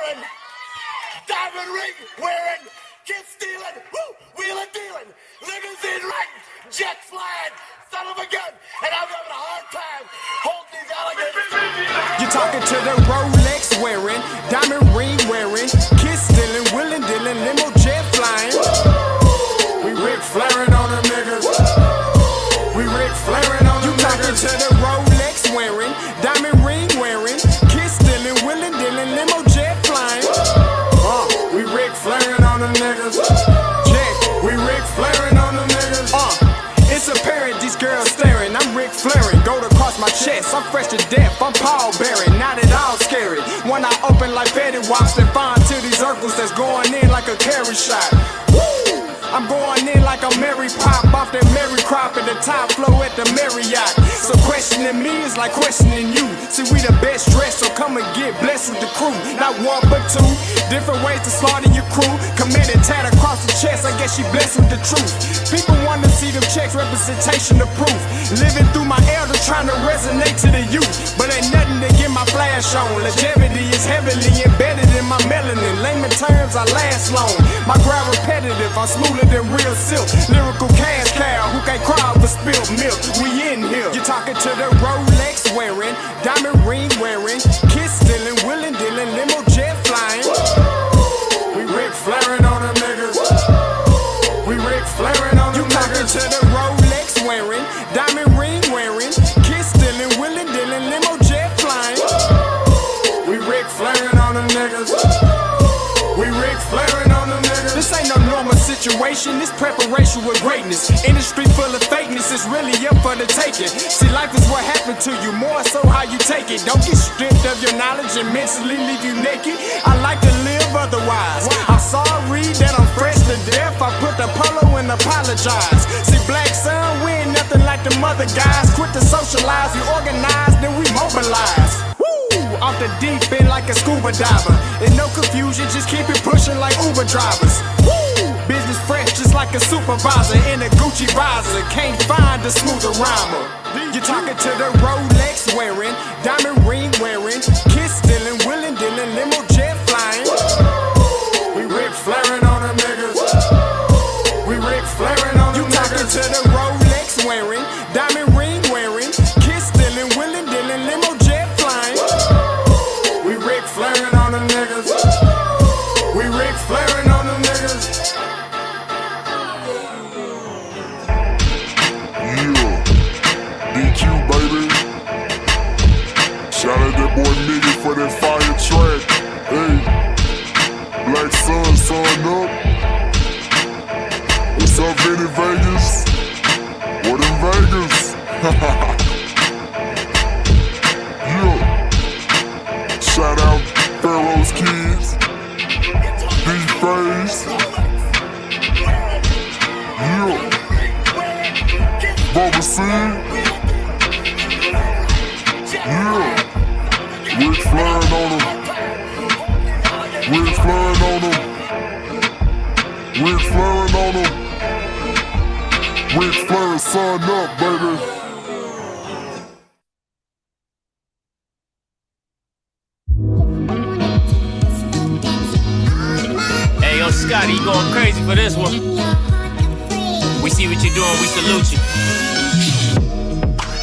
flaring, diamond ring wearing, kiss stealing, wheeling dealing, limousine riding, jet flying, son of a gun, and I'm having a hard time holding these alligators. You're talking to the Rolex wearing, diamond ring wearing, kiss stealing, wheeling dealing, limo jet flying. We Ric Flairing on them niggas. We Ric Flairing on them niggas. You talking to the Rolex wearing, diamond ring wearing, kiss stealing, wheeling dealing, limo jet flying. We Ric Flairing on them niggas. Check, we Ric Flairing on them niggas. It's apparent these girls staring. I'm Ric Flairing, gold across my chest. I'm fresh to death, I'm Paul Bearing, not at all scary. When I open like Betty Wops, then find to these circles that's going in like a carry shot. Woo! I'm going in like a Mary Pop off that Mary Crop at the top flow at the Marriott. So questioning me is like questioning you. See, we the best dressed, so come and get blessed with the crew. Not one but two, different ways to slaughter your crew. Committed tat across the chest, I guess she blessed with the truth. People want to see them checks, representation of proof. Living through my elders, trying to resonate to the youth. But ain't nothing to get my flash on. Longevity is heavily embedded in my melanin. Layman terms, I last long. My grind repetitive, I'm smoother than real silk. Lyrical cash cow who can't cry over spilled milk. We in here. You're talking to the Rolex wearing, diamond ring wearing, kiss stealing, wheeling dealing, limo jet flying. We Ric Flairing on them niggas. We Ric Flairing on them niggas. You talking to the Rolex wearing, diamond ring wearing, kiss stealing, wheeling dealing, limo jet flying. We Ric Flairing on them niggas. We Ric Flairing on them niggas. This ain't no normal situation, this preparation with greatness. Industry full of fakeness, it's really up for the taking. See, life is what happened to you, more so how you take it. Don't get stripped of your knowledge and mentally leave you naked. I like to live otherwise. I'm sorry that I'm fresh to death. I put the polo and apologize. See, black son, we ain't nothing like the mother guys. Quit to socialize, we organize, then we mobilize. Off the deep end like a scuba diver. And no confusion, just keep it pushing like Uber drivers. Woo! Business fresh just like a supervisor in a Gucci visor. Can't find a smoother rhymer. You're talking to the Rolex wearing, diamond ring wearing, kiss stealing, wheeling dealing, limo jet flying. We Ric Flairing on them niggas. We Ric Flairing on them niggas. You talking to the Rolex wearing, diamond ring wearing, kiss stealing, wheeling dealing, limo jet flying. We Ric Flairing on them niggas. We Ric Flairing on them niggas. Yeah, DQ baby. Shout out that boy Miggy for that fire track. Hey, Black Sun, sun up. What's up, Vinny Vegas? What in Vegas? Yeah. Shout out Pharaoh's Kids, D-Phase, yeah, Moseby St, yeah, Ric Flairing on them, Ric Flairing on them, Ric Flairing on them, Ric Flairing, sun up, baby. Scotty, you going crazy for this one. We see what you're doing, we salute you.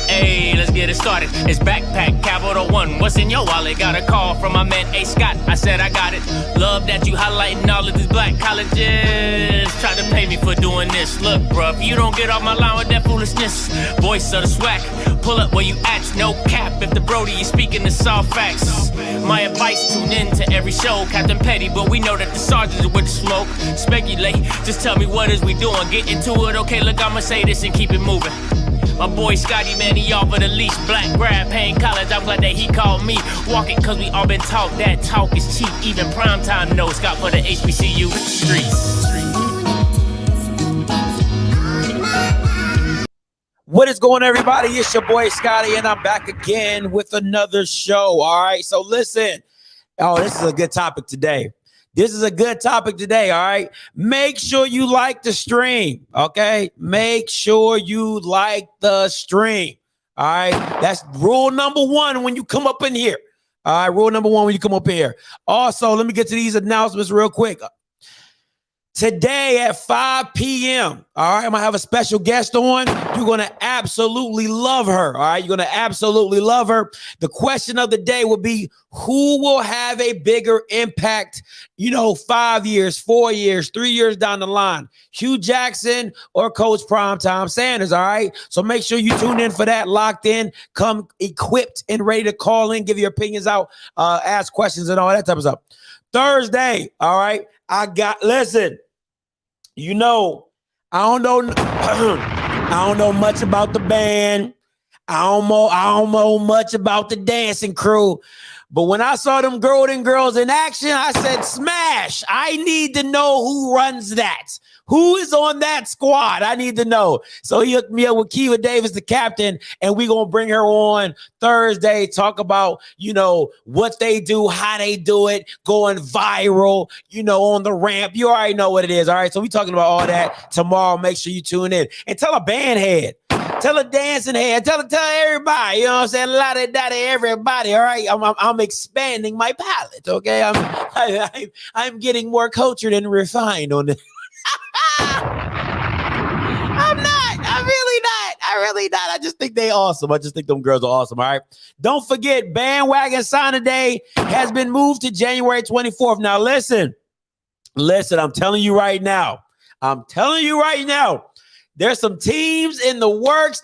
Hey, let's get it started. It's Backpack Capital One. What's in your wallet? Got a call from my man A. Scott. I said I got it. Love that you highlighting all of these black colleges. Try to pay me for doing this. Look, bruh, if you don't get off my line with that foolishness, voice of the swag, pull up where you at. No cap if the Brody is speaking the soft facts. My advice, tune in to every show. Captain Petty, but we know that the sergeants are with the smoke. Speculate, just tell me what is we doing. Get into it, okay, look, I'ma say this and keep it moving. My boy Scotty, man, he offered the leash. Black grad, paying college, I'm glad that he called me. Walking cause we all been taught that talk is cheap. Even primetime knows Scott for the HBCU streets. What is going on, everybody? It's your boy Scotty, and I'm back again with another show. All right, so listen. Oh, this is a good topic today. All right. Make sure you like the stream. Okay. Make sure you like the stream. All right. That's rule number one when you come up in here. All right, rule number one when you come up here. Also, let me get to these announcements real quick. Today at 5 p.m., all right, I'm going to have a special guest on. You're going to absolutely love her, all right? You're going to absolutely love her. The question of the day will be, who will have a bigger impact, 5 years, 4 years, 3 years down the line? Hugh Jackson or Coach Primetime Sanders, all right? So make sure you tune in for that, locked in, come equipped and ready to call in, give your opinions out, ask questions and all that type of stuff. Thursday, all right, listen. I don't know much about the band. I don't know much about the dancing crew. But when I saw them Golden Girls in action, I said, smash. I need to know who runs that. Who is on that squad? I need to know. So he hooked me up with Kiva Davis, the captain, and we're going to bring her on Thursday, talk about, what they do, how they do it, going viral, on the ramp. You already know what it is, all right? So we're talking about all that tomorrow. Make sure you tune in. And tell a band head. Tell a dancing head. Tell everybody. You know what I'm saying? La-da-da-da, everybody. All right. I'm expanding my palette. Okay. I'm getting more cultured and refined on this. I'm not. I'm really not. I just think they awesome. I just think them girls are awesome. All right. Don't forget, bandwagon signing day has been moved to January 24th. Now listen. I'm telling you right now. There's some teams in the works.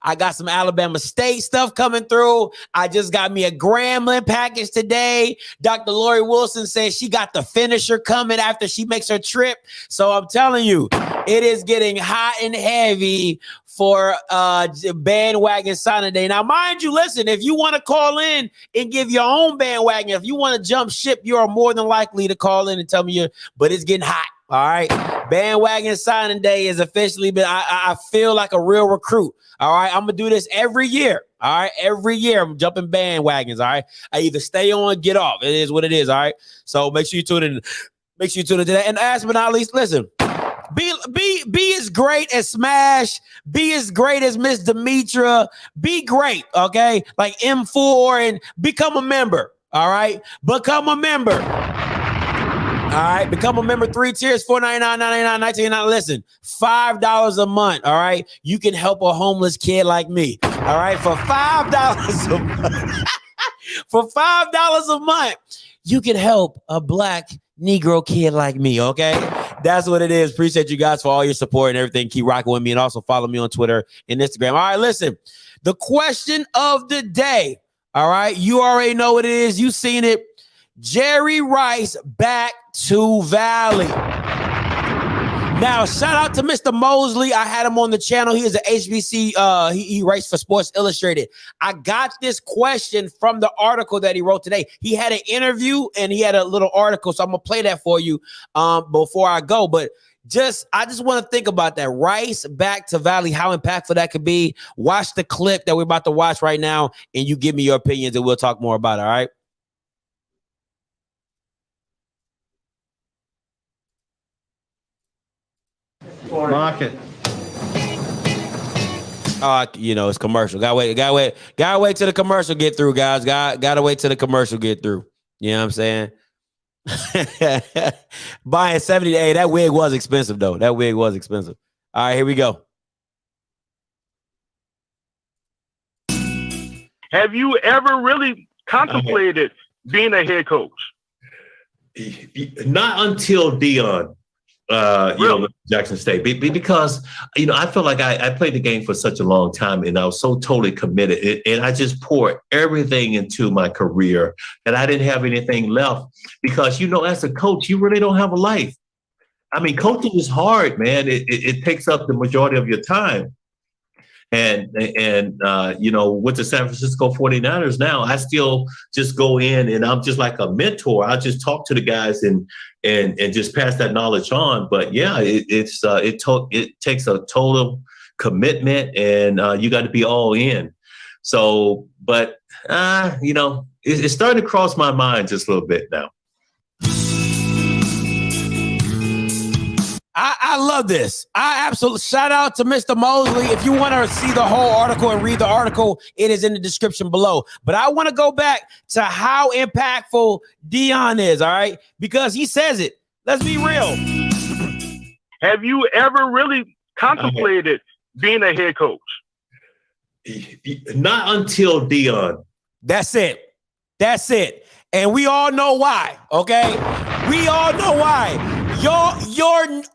I got some Alabama State stuff coming through. I just got me a Grambling package today. Dr. Lori Wilson says she got the finisher coming after she makes her trip. So I'm telling you, it is getting hot and heavy for bandwagon signing day. Now, mind you, listen, if you want to call in and give your own bandwagon, if you want to jump ship, you are more than likely to call in and tell me but it's getting hot. All right. Bandwagon signing day is officially been, I feel like a real recruit. All right. I'm going to do this every year. All right. Every year I'm jumping bandwagons. All right. I either stay on, get off. It is what it is. All right. So make sure you tune in. Make sure you tune into that. And last but not least, listen, be as great as Smash. Be as great as Miss Demetra. Be great. Okay. Like M4 and become a member. All right. Become a member. All right, become a member. 3 tiers, $4.99, $9.99, $19.99. Listen, $5 a month. All right, you can help a homeless kid like me. All right, for $5 a month, a month, you can help a Black Negro kid like me. Okay, that's what it is. Appreciate you guys for all your support and everything. Keep rocking with me, and also follow me on Twitter and Instagram. All right, listen, the question of the day. All right, you already know what it is. You seen it. Jerry Rice back to Valley. Now, shout out to Mr. Mosley. I had him on the channel. He is an HBC. He writes for Sports Illustrated. I got this question from the article that he wrote today. He had an interview and he had a little article. So I'm going to play that for you before I go. But I just want to think about that. Rice back to Valley, how impactful that could be. Watch the clip that we're about to watch right now, and you give me your opinions, and we'll talk more about it, all right? Market. It's commercial. Gotta wait till the commercial get through, guys. Gotta wait till the commercial get through. You know what I'm saying? Buying 70. Hey, that wig was expensive though. That wig was expensive. All right, here we go. Have you ever really contemplated being a head coach? Not until Dion. Jackson State, because I feel like I played the game for such a long time, and I was so totally committed, and I just poured everything into my career that I didn't have anything left. Because as a coach, you really don't have a life. I mean, coaching is hard, man. It takes up the majority of your time. And with the San Francisco 49ers now, I still just go in and I'm just like a mentor. I just talk to the guys and just pass that knowledge on. But yeah, it takes a total commitment, and you got to be all in. So, but it's starting to cross my mind just a little bit now. I love this. I absolutely shout out to Mr. Mosley. If you want to see the whole article and read the article, it is in the description below. But I want to go back to how impactful Deion is, all right? Because he says it. Let's be real. Have you ever really contemplated being a head coach? Not until Deion. That's it. That's it. And we all know why, okay? We all know why. Your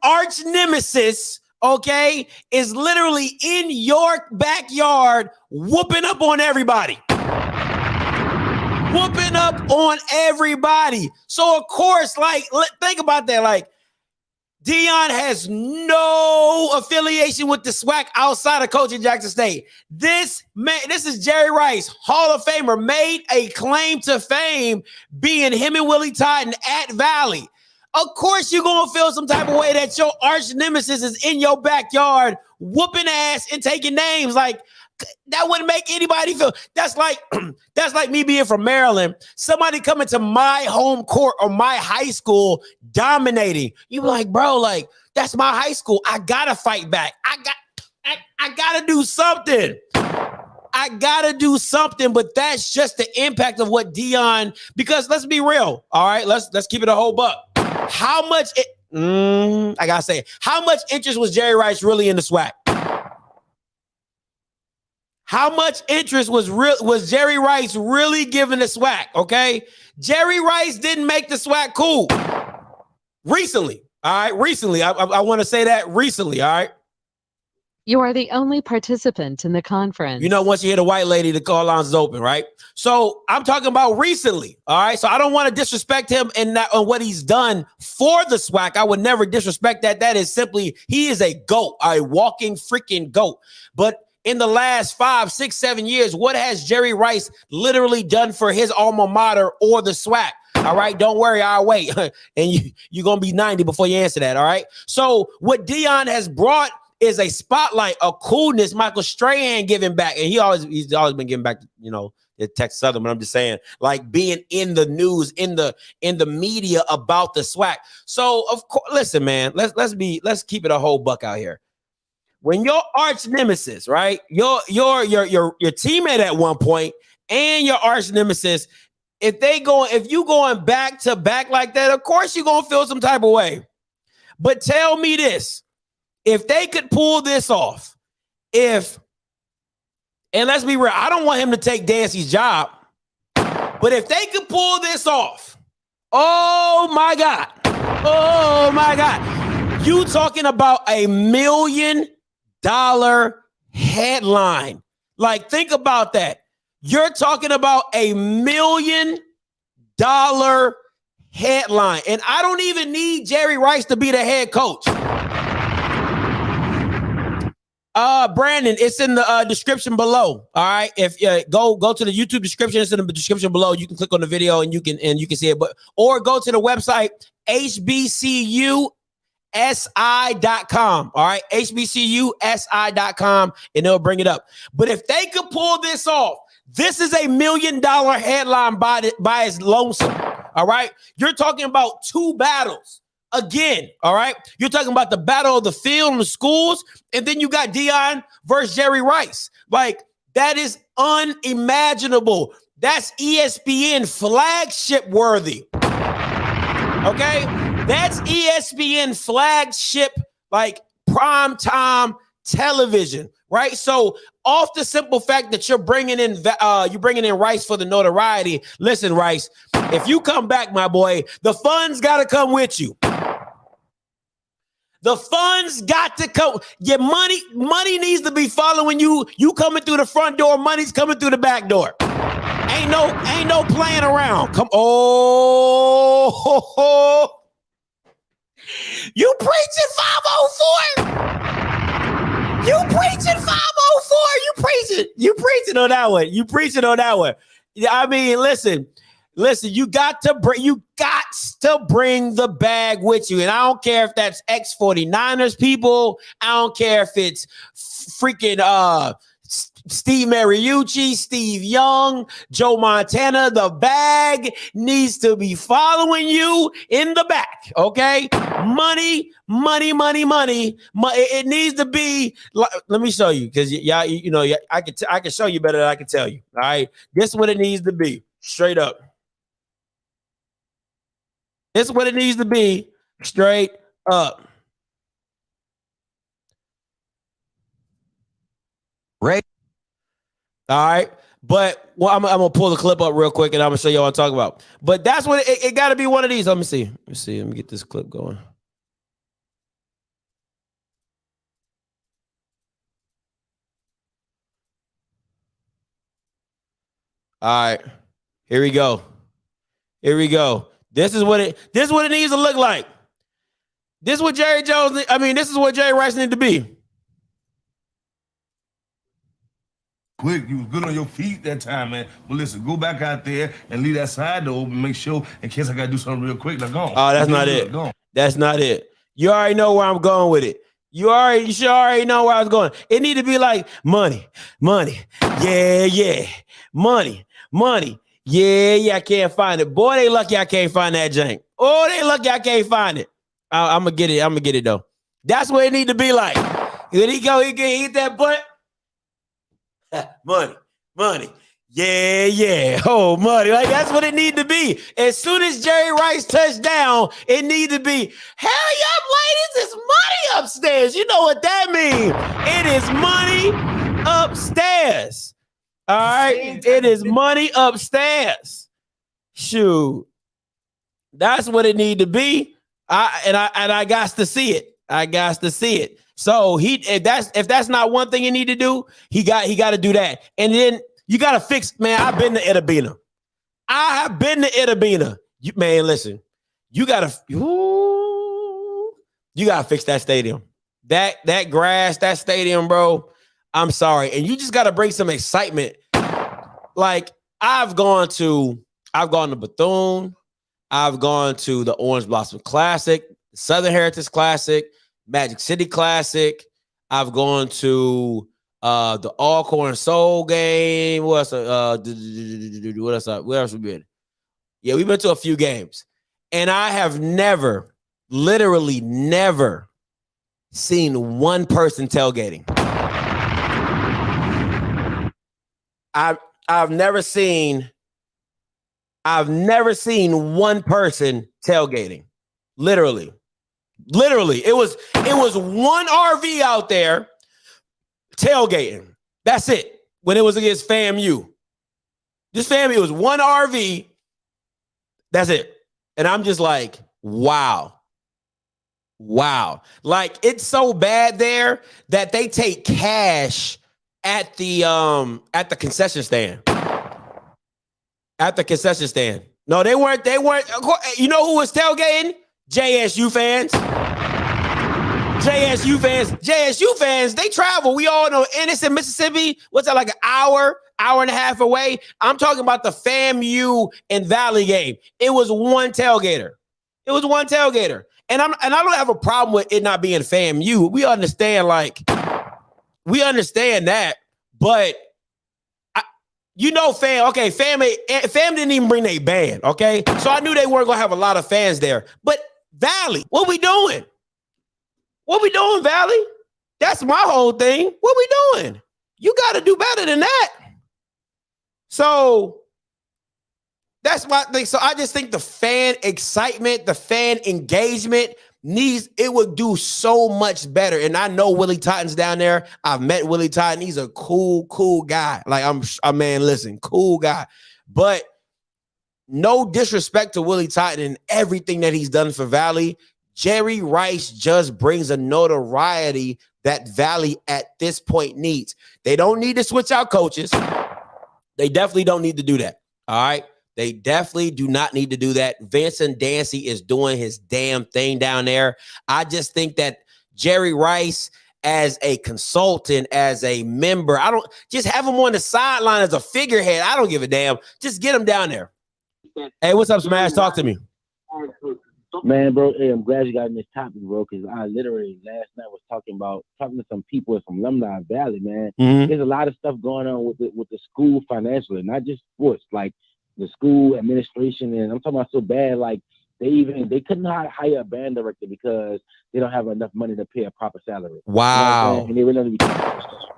arch nemesis, okay, is literally in your backyard whooping up on everybody. Whooping up on everybody. So, of course, like, think about that. Like, Deion has no affiliation with the SWAC outside of coaching Jackson State. This is Jerry Rice, Hall of Famer, made a claim to fame being him and Willie Totten at Valley. Of course, you're going to feel some type of way that your arch nemesis is in your backyard whooping ass and taking names. Like, that wouldn't make anybody feel. That's like me being from Maryland. Somebody coming to my home court or my high school dominating. You be like, bro, like, that's my high school. I gotta fight back. I gotta do something. I gotta do something. But that's just the impact of what Deion. Because let's be real. All right, let's keep it a whole buck. How much? I gotta say, how much interest was Jerry Rice really in the SWAC? How much interest was Jerry Rice really giving the SWAC? Okay, Jerry Rice didn't make the SWAC cool. Recently, all right. Recently, I want to say that recently, all right. You are the only participant in the conference. You know, once you hear the white lady, the call lines is open, right? So I'm talking about recently, all right? So I don't want to disrespect him and on what he's done for the SWAC. I would never disrespect that. That is simply, he is a GOAT, a walking freaking GOAT. But in the last 5, 6, 7 years, what has Jerry Rice literally done for his alma mater or the SWAC? All right, don't worry, I'll wait. And you're going to be 90 before you answer that, all right? So what Deion has brought is a spotlight, a coolness. Michael Strahan giving back, and he's always been giving back, you know, the Texas Southern. But I'm just saying, like, being in the news, in the media about the SWAC. So of course, listen, man, let's keep it a whole buck out here. When your arch nemesis, right, your teammate at one point and your arch nemesis, if you going back to back like that, of course you're gonna feel some type of way. But tell me this. If they could pull this off, and let's be real, I don't want him to take Dancy's job, but if they could pull this off, oh my God, you talking about $1 million headline. Like, think about that. You're talking about $1 million headline, and I don't even need Jerry Rice to be the head coach. Brandon, it's in the description below. All right. If go to the YouTube description, it's in the description below. You can click on the video and you can see it. Or go to the website HBCUSI.com. All right, HBCUSI.com, and they'll bring it up. But if they could pull this off, this is $1 million headline by its lonesome. All right, you're talking about 2 battles. Again, all right? You're talking about the battle of the field in the schools, and then you got Deion versus Jerry Rice. Like, that is unimaginable. That's ESPN flagship worthy. Okay? That's ESPN flagship, like, primetime television, right? So, off the simple fact that you're bringing in Rice for the notoriety, listen, Rice, if you come back, my boy, the funds got to come with you. The funds got to come. Your money needs to be following you. You coming through the front door, money's coming through the back door. Ain't no playing around. Come on. You preaching 504. You preaching 504. You preaching on that one. You preaching on that one. I mean, listen, you got to bring the bag with you. And I don't care if that's ex-49ers people. I don't care if it's freaking Steve Mariucci, Steve Young, Joe Montana, the bag needs to be following you in the back. Okay. Money. It needs to be. Let me show you because y'all, I can show you better than I can tell you. All right. This is what it needs to be. Straight up. This is what it needs to be. Straight up. Right. All right. But I'm gonna pull the clip up real quick and I'm gonna show you what I'm talking about. But that's what it got to be one of these. Let me see. Let me get this clip going. All right. Here we go. This is what it needs to look like. This is what this is what Jerry Rice needs to be. Quick, you was good on your feet that time, man. But listen, go back out there and leave that side door open. Make sure in case I gotta do something real quick. Now go on. Oh, that's not it. That's not it. You already know where I'm going with it. You should already know where I was going. It need to be like money. Yeah. Money. Yeah. I can't find it. Boy, they lucky I can't find that jank. Oh, they lucky I can't find it. I'm gonna get it though. That's what it need to be like. Here he go. He can eat that butt. Money. Yeah. Oh, money. Like that's what it need to be. As soon as Jerry Rice touched down, it need to be, hurry up, ladies, it's money upstairs. You know what that means. It is money upstairs. All right. It is money upstairs. Shoot. That's what it need to be. I got to see it. So if that's not one thing you need to do, he got to do that. And then you got to fix, man, I've been to Itabena. I have been to Itabena. Man, listen, you got to fix that stadium. That grass, that stadium, bro. I'm sorry. And you just got to bring some excitement. Like I've gone to Bethune. I've gone to the Orange Blossom Classic, the Southern Heritage Classic, Magic City Classic. I've gone to the Alcorn Soul game. What else? Where else we been? Yeah, we've been to a few games. And I have literally never seen one person tailgating. I've never seen one person tailgating. Literally. It was one RV out there tailgating. That's it. When it was against FAMU. This FAMU was one RV. That's it. And I'm just like, wow. Like it's so bad there that they take cash at the concession stand. No, they weren't. You know who was tailgating? JSU fans, they travel. We all know Innocent, Mississippi. What's that, like an hour and a half away? I'm talking about the FAMU and Valley game. It was one tailgater. And I don't have a problem with it not being FAMU. We understand that, but fam didn't even bring their band, okay? So I knew they weren't gonna have a lot of fans there. But Valley, what we doing? Valley? That's my whole thing. What we doing? You got to do better than that. So that's my thing. So I just think the fan excitement, the fan engagement would do so much better. And I know Willie Totten's down there. I've met Willie Totten. He's a cool guy. Like cool guy. But no disrespect to Willie Totten and everything that he's done for Valley. Jerry Rice just brings a notoriety that Valley at this point needs. They don't need to switch out coaches. They definitely don't need to do that. All right. They definitely do not need to do that. Vincent Dancy is doing his damn thing down there. I just think that Jerry Rice, as a consultant, as a member, I don't just have him on the sideline as a figurehead. I don't give a damn. Just get him down there. Hey, what's up, Smash? Talk to me. Man, bro, hey, I'm glad you got in this topic, bro, because I literally last night was talking to some people from Alumni Valley, man. Mhm. There's a lot of stuff going on with the school financially, not just sports, like the school administration, and I'm talking about so bad, like they couldn't hire a band director because they don't have enough money to pay a proper salary. Wow. You know what I'm saying? And they really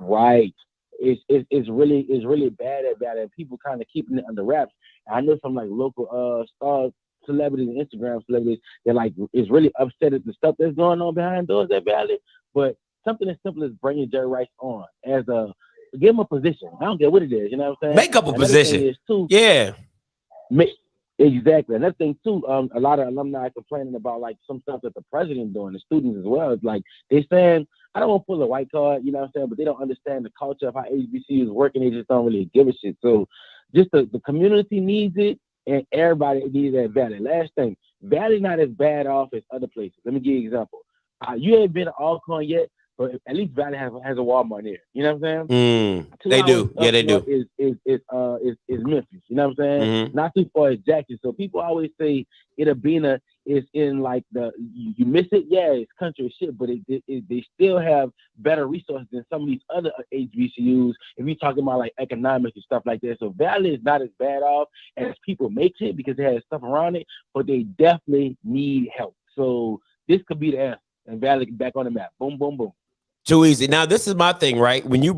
right. It's really bad, and people kind of keeping it under wraps. I know some like local stars, celebrities, and Instagram celebrities, they're like, is really upset at the stuff that's going on behind doors at Valley. But something as simple as bringing Jerry Rice on as give him a position. I don't care what it is, you know what I'm saying? Make up a position. Is too, yeah. Exactly. Another thing too, a lot of alumni complaining about like some stuff that the president doing, the students as well. It's like they saying, I don't want to pull a white card, you know what I'm saying? But they don't understand the culture of how HBCU is working. They just don't really give a shit. So just the community needs it, and everybody needs that Valley. Last thing, Valley not as bad off as other places. Let me give you an example. You ain't been to Alcorn yet, but at least Valley has a Walmart near. You know what I'm saying? They do. Yeah, they do. Is Memphis. You know what I'm saying? Not too far as Jackson. So people always say Itabena is in like you miss it. Yeah, it's country as shit, but they still have better resources than some of these other HBCUs. If you're talking about like economics and stuff like that, so Valley is not as bad off as people make it because they have stuff around it, but they definitely need help. So this could be the answer, and Valley back on the map. Boom, boom, boom. Too easy. Now, this is my thing, right? When you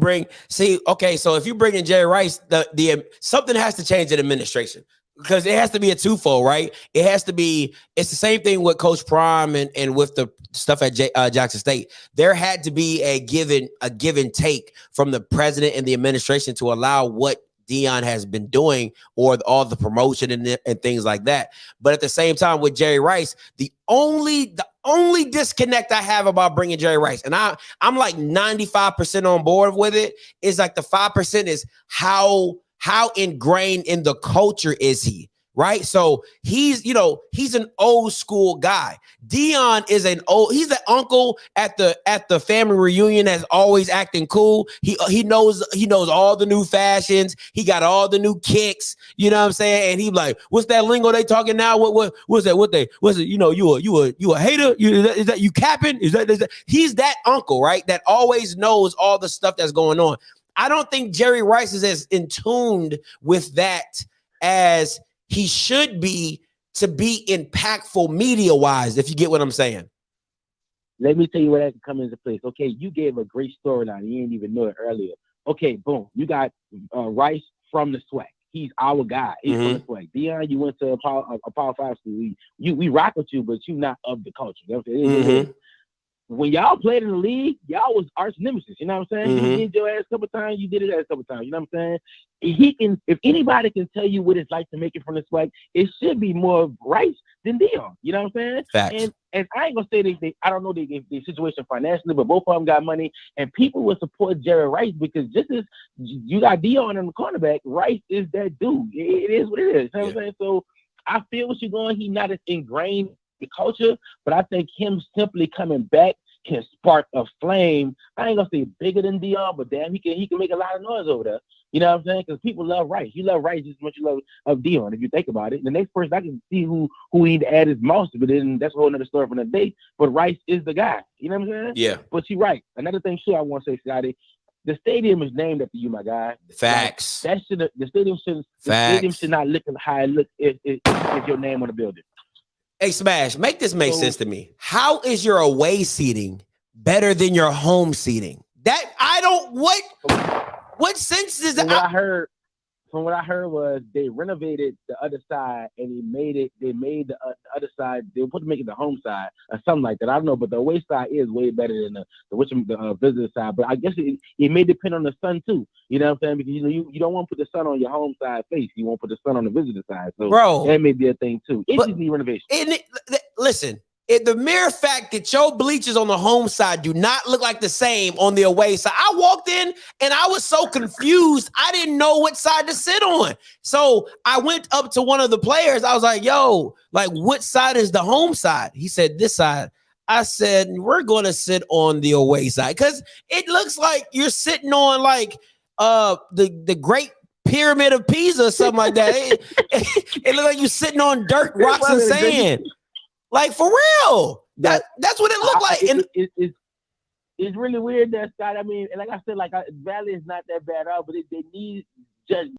so if you bring in Jerry Rice, the something has to change in administration because it has to be a twofold, right? It's the same thing with Coach Prime and with the stuff at Jackson State. There had to be a give and take from the president and the administration to allow what Dion has been doing or all the promotion and things like that. But at the same time with Jerry Rice, the only disconnect I have about bringing Jerry Rice, and I'm like 95% on board with it, is like the 5% is how ingrained in the culture is he, right? So he's an old school guy. Dion is he's the uncle at the family reunion that's always acting cool. He knows all the new fashions. He got all the new kicks, you know what I'm saying? And he like, what's that lingo they talking now? What's that? You a hater? Is that you capping? Is that he's that uncle, right? That always knows all the stuff that's going on. I don't think Jerry Rice is as in tuned with that as he should be to be impactful media-wise, if you get what I'm saying. Let me tell you where that can come into place. Okay, you gave a great storyline. You didn't even know it earlier. Okay, boom. You got Rice from the SWAC. He's our guy. He's from the SWAC. Dion, you went to a Power 5 school. We rock with you, but you're not of the culture. You know what I'm saying? When y'all played in the league, y'all was arch nemesis. You know what I'm saying? You did your ass a couple times. You did it ass a couple times. You know what I'm saying? If anybody can tell you what it's like to make it from the SWAC, it should be more Rice than Dion. You know what I'm saying? Facts. And I ain't gonna say I don't know the situation financially, but both of them got money, and people will support Jerry Rice because just as you got Dion in the cornerback, Rice is that dude. It is what it is. You know what I'm saying? So I feel what you're going. He's not as ingrained the culture, but I think him simply coming back can spark a flame. I ain't gonna say bigger than Dion, but damn, he can make a lot of noise over there. You know what I'm saying? Because people love Rice. You love Rice just as much as you love Dion. If you think about it, the next person I can see who we need to add is Mosley, but then that's a whole other story for the day. But Rice is the guy. You know what I'm saying? Yeah. But you're right. Another thing, I want to say, Scotty, the stadium is named after you, my guy. Facts. Like, the stadium should not look how it looks if your name on the building. Hey, Smash, make this make sense to me. How is your away seating better than your home seating? That I don't what sense does that? From what I heard was they renovated the other side and they made the other side, they were supposed to make it the home side or something like that. I don't know, but the away side is way better than the visitor side. But I guess it may depend on the sun too. You know what I'm saying? Because you don't want to put the sun on your home side face. You want to put the sun on the visitor side. So bro, that may be a thing too. It just need renovation. Listen. The mere fact that your bleachers on the home side do not look like the same on the away side. I walked in and I was so confused. I didn't know what side to sit on. So I went up to one of the players. I was like, yo, like what side is the home side? He said, this side. I said, we're going to sit on the away side because it looks like you're sitting on like the Great Pyramid of Pisa or something like that. It looks like you're sitting on dirt, rocks, and sand. Like for real. That's what it looked like. It's really weird that Scott. I mean, like I said, Valley is not that bad out, but they need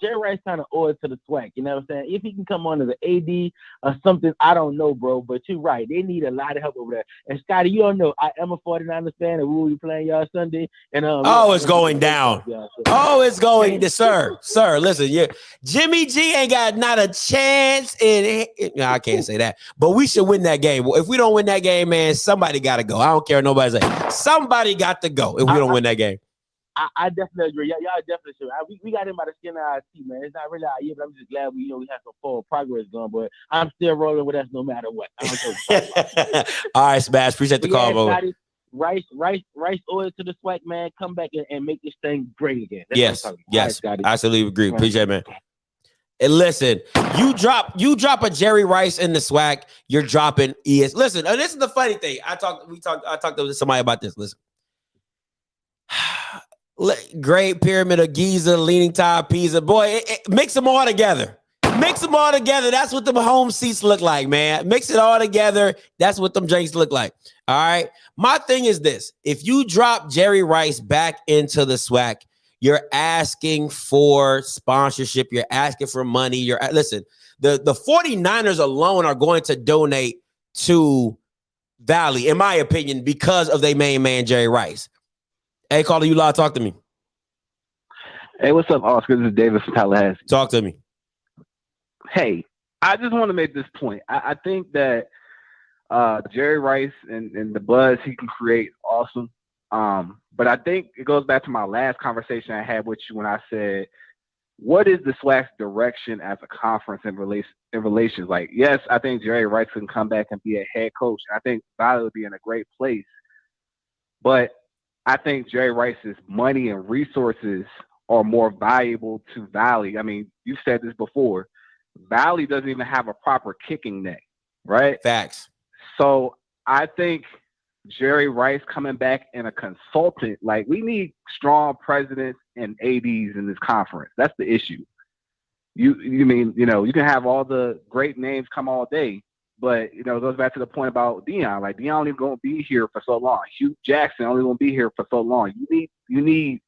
Jerry Rice kind of owe it to the SWAC. You know what I'm saying? If he can come on as an AD or something, I don't know, bro. But you're right. They need a lot of help over there. And Scotty, you don't know. I am a 49er fan, and we will be playing y'all Sunday. And it's going down. It's going to sir. Listen, Jimmy G ain't got not a chance. I can't say that, but we should win that game. If we don't win that game, man, somebody got to go. I don't care what nobody say. Somebody got to go if we don't win that game. I definitely agree. Y'all definitely should. We got him by the skin of our teeth, man. It's not really our year, but I'm just glad we have some forward progress going. But I'm still rolling with us no matter what. I don't know. All right, Smash. Appreciate the call, bro. Rice oil to the SWAC, man. Come back and make this thing great again. That's yes. Right, I absolutely agree. Appreciate it, man. And listen, you drop a Jerry Rice in the SWAC, you're dropping ES. Listen, this is the funny thing. I talked to somebody about this. Listen. Great Pyramid of Giza, Leaning Tower, Pisa. Boy, mix them all together. Mix them all together. That's what the home seats look like, man. Mix it all together. That's what them drinks look like. All right. My thing is this. If you drop Jerry Rice back into the SWAC, you're asking for sponsorship. You're asking for money. Listen, the 49ers alone are going to donate to Valley, in my opinion, because of their main man, Jerry Rice. Hey, caller, you live. Talk to me. Hey, what's up, Oscar? This is David from Tallahassee. Talk to me. Hey, I just want to make this point. I think that Jerry Rice and the buzz he can create, awesome. But I think it goes back to my last conversation I had with you when I said, what is the SWAC's direction as a conference in relations? Like, yes, I think Jerry Rice can come back and be a head coach. I think Valley would be in a great place. But I think Jerry Rice's money and resources are more valuable to Valley. I mean, you said this before. Valley doesn't even have a proper kicking net, right? Facts. So I think Jerry Rice coming back in a consultant, like we need strong presidents and ADs in this conference. That's the issue. You mean, you can have all the great names come all day, but, it goes back to the point about Deion. Like, Deion only going to be here for so long. Hugh Jackson only going to be here for so long. You need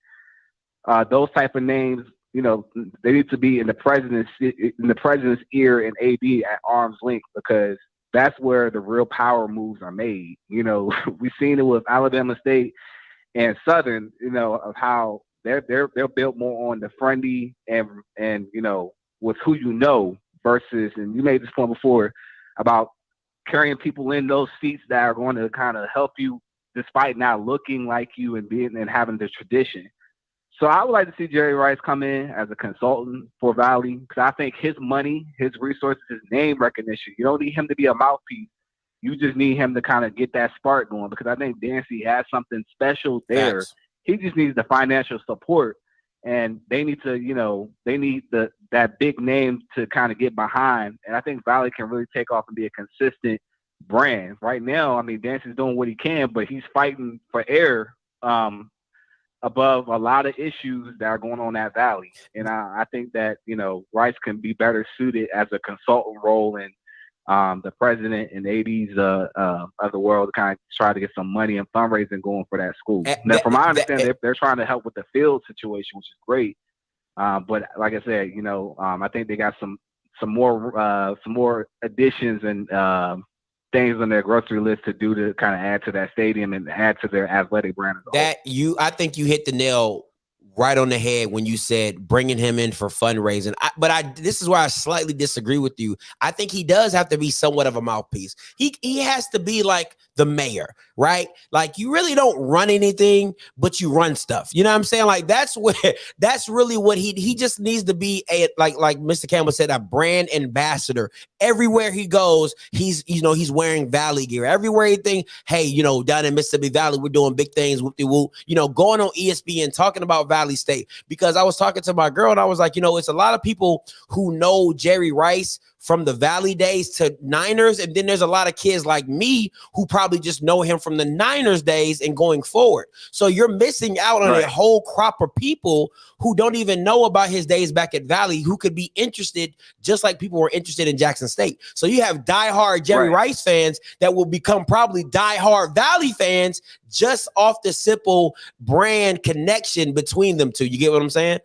those type of names. They need to be in the president's ear and AD at arm's length, because that's where the real power moves are made. We've seen it with Alabama State and Southern. Of how they're built more on the friendly and with who versus. And you made this point before about carrying people in those seats that are going to kind of help you despite not looking like you and having the tradition. So I would like to see Jerry Rice come in as a consultant for Valley, because I think his money, his resources, his name recognition, you don't need him to be a mouthpiece. You just need him to kind of get that spark going, because I think Dancy has something special there. Facts. He just needs the financial support, and they need to, they need that big name to kind of get behind. And I think Valley can really take off and be a consistent brand. Right now, I mean, Dancy's doing what he can, but he's fighting for air above a lot of issues that are going on at Valley. And I think that, Rice can be better suited as a consultant role and the president and ADs of the world to kind of try to get some money and fundraising going for that school. Now, from my understanding, they're trying to help with the field situation, which is great. But like I said, I think they got some more additions and things on their grocery list to do to kind of add to that stadium and add to their athletic brand. I think you hit the nail right on the head when you said bringing him in for fundraising. This is where I slightly disagree with you. I think he does have to be somewhat of a mouthpiece. He has to be like the mayor, right? Like, you really don't run anything, but you run stuff. You know what I'm saying? Like, that's really what he just needs to be like Mr. Campbell said, a brand ambassador. Everywhere he goes, he's wearing Valley gear. Everywhere he thinks, hey, down in Mississippi Valley, we're doing big things, whoop-de-whoop, going on ESPN, talking about Valley State. Because I was talking to my girl and I was like, it's a lot of people who know Jerry Rice from the Valley days to Niners. And then there's a lot of kids like me who probably just know him from the Niners days and going forward. So you're missing out on a whole crop of people who don't even know about his days back at Valley, who could be interested just like people were interested in Jackson State. So you have diehard Jerry Rice fans that will become probably diehard Valley fans just off the simple brand connection between them two. You get what I'm saying?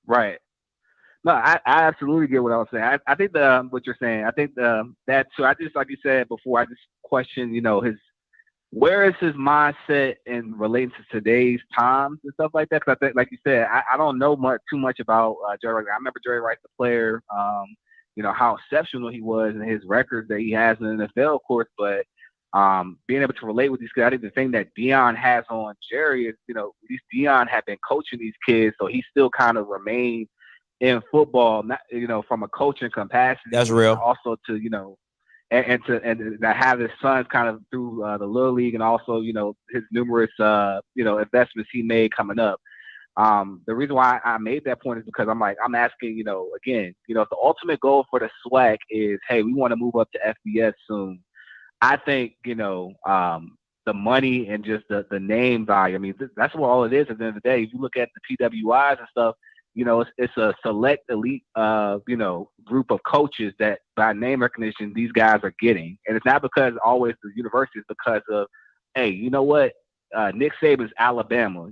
Right. No, I absolutely get what I was saying. I think what you're saying. I think that too. I just, like you said before, I just question, where is his mindset in relating to today's times and stuff like that. Because I think, like you said, I don't know too much about Jerry Rice. I remember Jerry Rice, the player. How exceptional he was and his records that he has in the NFL, of course. But being able to relate with these kids, I think the thing that Deion has on Jerry is, at least Deion had been coaching these kids, so he still kind of remained in football, not, from a coaching capacity. That's real. Also to, and to have his sons kind of through the Little League and also, his numerous, investments he made coming up. The reason why I made that point is because I'm asking, again, if the ultimate goal for the SWAC is, hey, we want to move up to FBS soon. I think, the money and just the name value. I mean, that's what all it is at the end of the day. If you look at the PWIs and stuff, it's a select elite, group of coaches that by name recognition, these guys are getting. And it's not because always the university, it's because of, hey, you know what? Nick Saban's Alabama,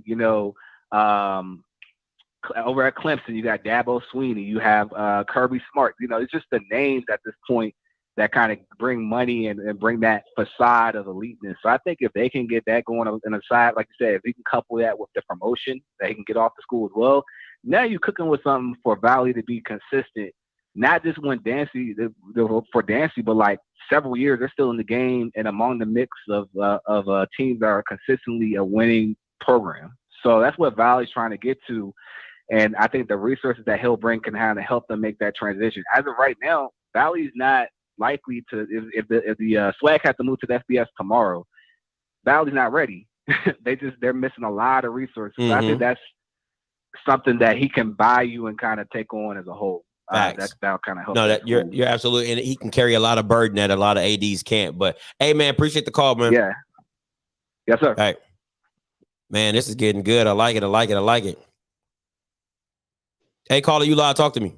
over at Clemson, you got Dabo Sweeney, you have Kirby Smart. It's just the names at this point that kind of bring money and bring that facade of eliteness. So I think if they can get that going on the side, like you said, if we can couple that with the promotion that he can get off the school as well, now you're cooking with something for Valley to be consistent, not just when for Dancy, but like several years, they're still in the game and among the mix of teams that are consistently a winning program. So that's what Valley's trying to get to. And I think the resources that he'll bring can kind of help them make that transition. As of right now, Valley's not likely to, if the SWAC has to move to the FBS tomorrow, Valley's not ready. They're missing a lot of resources. Mm-hmm. So I think that's something that he can buy you and kind of take on as a whole. That'll kind of help. No, that you're absolutely, and he can carry a lot of burden that a lot of ADs can't. But hey, man, appreciate the call, man. Yeah. Yes, sir. All right. Man, this is getting good. I like it. Hey, caller, you live. Talk to me.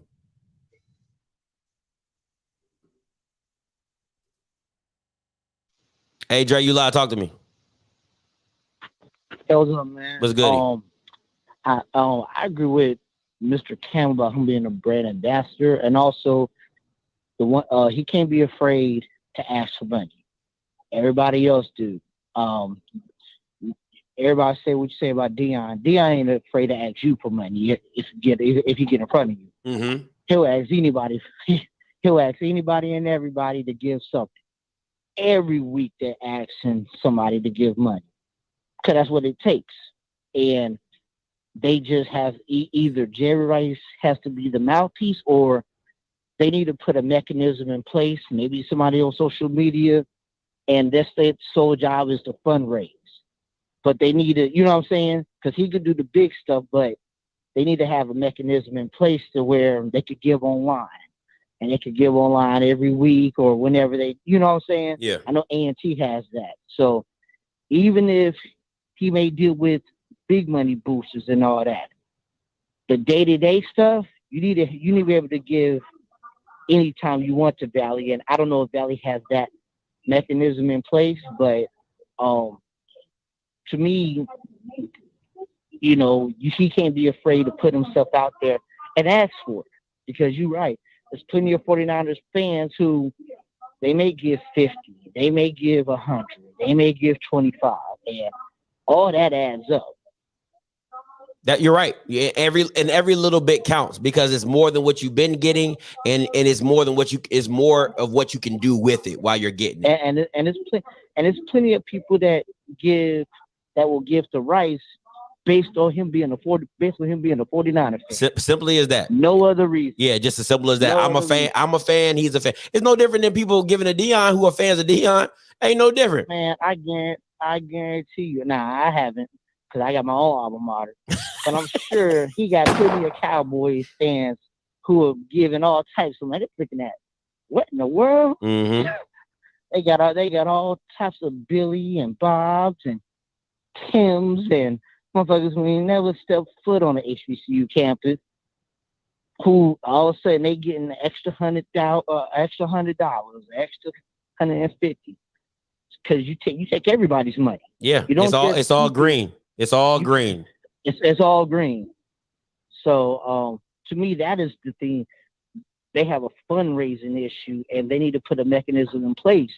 Hey, Dre, you live. Talk to me. Hey, what's up, man? What's good? I agree with Mr. Cam about him being a brand ambassador, and also the one he can't be afraid to ask for money. Everybody else do. Everybody say what you say about Deion. Deion ain't afraid to ask you for money if he get in front of you. Mm-hmm. He'll ask anybody. He'll ask anybody and everybody to give something. Every week they're asking somebody to give money because that's what it takes. And they just have either Jerry Rice has to be the mouthpiece, or they need to put a mechanism in place. Maybe somebody on social media, and that's their sole job is to fundraise. But they need to, you know what I'm saying? Because he could do the big stuff, but they need to have a mechanism in place to where they could give online. And they could give online every week or whenever they, you know what I'm saying? Yeah. I know A&T has that. So even if he may deal with big money boosters and all that, the day-to-day stuff, you need to be able to give anytime you want to Valley. And I don't know if Valley has that mechanism in place, but to me, he can't be afraid to put himself out there and ask for it, because you're right. There's plenty of 49ers fans who they may give 50, they may give 100, they may give 25, and all that adds up. That you're right. Yeah, every little bit counts, because it's more than what you've been getting, and it's more than it's more of what you can do with it while you're getting it. And it's plenty of people that will give to Rice based on him being a 49er fan. Simply as that. No other reason. Yeah, just as simple as that. No I'm a fan. I'm a fan. He's a fan. It's no different than people giving to Deion who are fans of Deion. Ain't no different. Man, I guarantee you. Nah, I haven't, because I got my own alma mater. But I'm sure he got plenty of Cowboys fans who are giving all types of money. They're looking at what in the world? Mm-hmm. They got all types of Billy and Bobs and Tims and motherfuckers who ain't never stepped foot on the HBCU campus, who all of a sudden they getting an extra $100, extra $150, because you take everybody's money. Yeah, you don't. It's all green. It's all green. It's all green. So to me, that is the thing. They have a fundraising issue, and they need to put a mechanism in place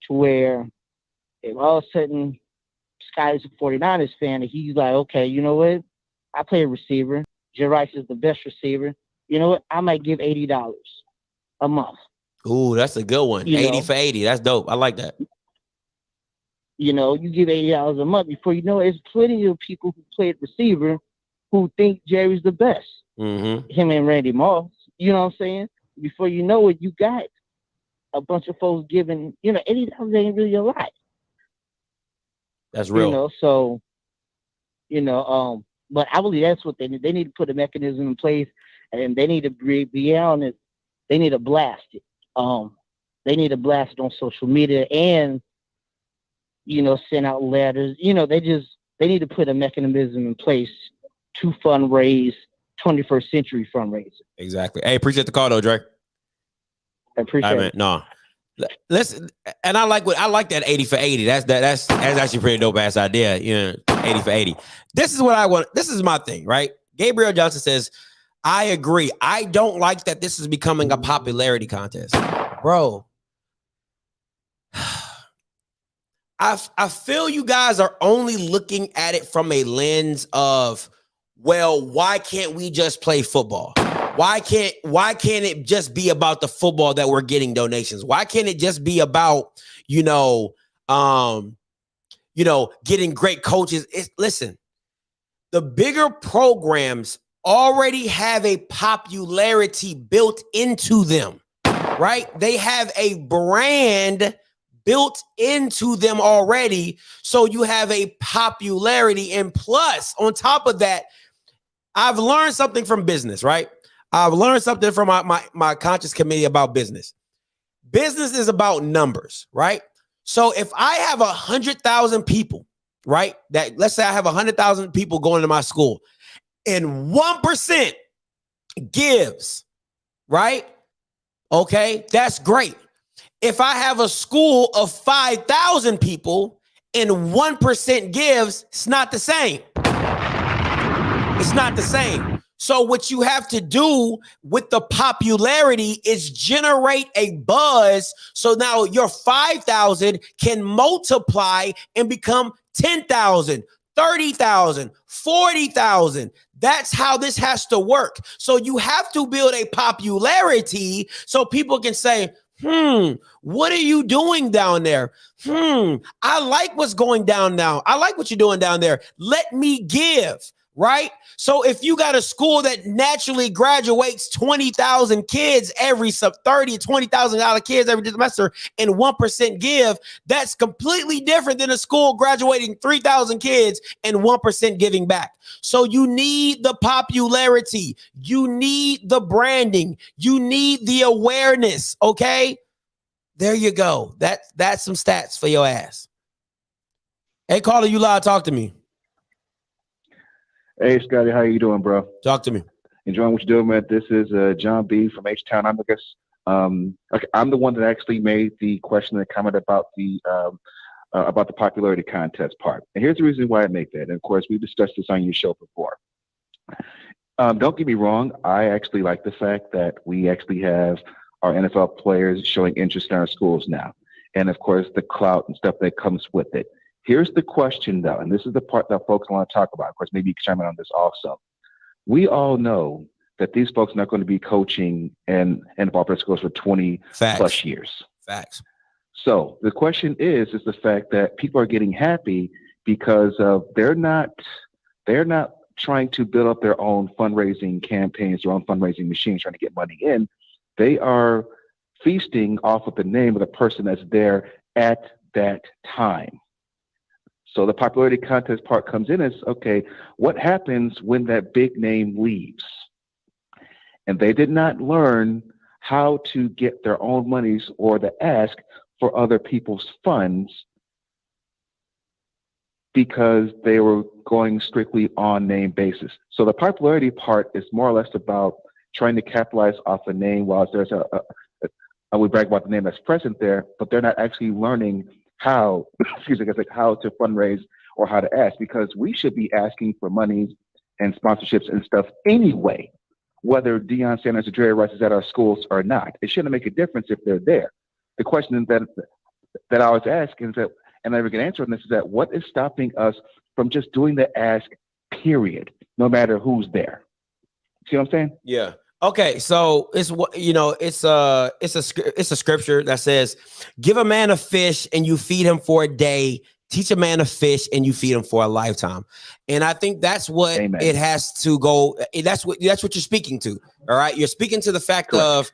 to where if all of a sudden Scotty's a 49ers fan and he's like, okay, you know what? I play a receiver. Jerry Rice is the best receiver. You know what? I might give $80 a month. Ooh, that's a good one. 80 for 80. That's dope. I like that. You know, you give $80 a month. Before you know it, there's plenty of people who played receiver who think Jerry's the best. Mm-hmm. Him and Randy Moss. You know what I'm saying? Before you know it, you got a bunch of folks giving, $80 ain't really a lot. That's real. But I believe that's what they need. They need to put a mechanism in place, and they need to be on it. They need to blast it. They need to blast it on social media and, send out letters. They need to put a mechanism in place to fundraise 21st century fundraising. Exactly. Hey, appreciate the call though, Drake. I appreciate it. No. Listen, and I like that 80 for 80. That's actually a pretty dope ass idea. 80 for 80. This is what I want. This is my thing, right? Gabriel Johnson says, I agree. I don't like that this is becoming a popularity contest. Bro. I feel you guys are only looking at it from a lens of, well, why can't we just play football? Why can't it just be about the football that we're getting donations? Why can't it just be about, getting great coaches? Listen, the bigger programs already have a popularity built into them, right? They have a brand built into them already. So you have a popularity. And plus, on top of that, I've learned something from business, right? I've learned something from my conscious committee about business. Business is about numbers, right? So if I have 100,000 people, right? That let's say I have 100,000 people going to my school and 1% gives, right? Okay, that's great. If I have a school of 5,000 people and 1% gives, it's not the same. It's not the same. So what you have to do with the popularity is generate a buzz. So now your 5,000 can multiply and become 10,000, 30,000, 40,000. That's how this has to work. So you have to build a popularity so people can say, what are you doing down there? I like what's going down now. I like what you're doing down there. Let me give. Right? So if you got a school that naturally graduates 20,000 kids every $20,000 kids every semester and 1% give, that's completely different than a school graduating 3,000 kids and 1% giving back. So you need the popularity. You need the branding. You need the awareness. Okay? There you go. That's some stats for your ass. Hey, caller, you live. Talk to me. Hey, Scotty, how you doing, bro? Talk to me. Enjoying what you're doing, man. This is John B. from H-Town. I'm the one that actually made the question and comment about the popularity contest part. And here's the reason why I make that. And of course, we've discussed this on your show before. Don't get me wrong. I actually like the fact that we actually have our NFL players showing interest in our schools now. And of course, the clout and stuff that comes with it. Here's the question, though, and this is the part that folks want to talk about. Of course, maybe you can chime in on this also. We all know that these folks are not going to be coaching in NFL schools for 20 plus years. Facts. So the question is the fact that people are getting happy because of they're not trying to build up their own fundraising campaigns, their own fundraising machines, trying to get money in. They are feasting off of the name of the person that's there at that time. So the popularity contest part comes in as, okay, what happens when that big name leaves? and they did not learn how to get their own monies or the ask for other people's funds because they were going strictly on name basis. So the popularity part is more or less about trying to capitalize off a name, while there's we brag about the name that's present there, but they're not actually learning how, how to fundraise or how to ask, because we should be asking for monies and sponsorships and stuff anyway, whether Deion Sanders or Jerry Rice is at our schools or not. It shouldn't make a difference if they're there. The question that I always ask is that, and I never get an answer on this, is that what is stopping us from just doing the ask, period, no matter who's there? See what I'm saying? Yeah. Okay, so it's what it's a scripture that says, "Give a man a fish and you feed him for a day. Teach a man a fish and you feed him for a lifetime." And I think that's what Amen. it has to go. That's what you're speaking to. All right, you're speaking to the fact of,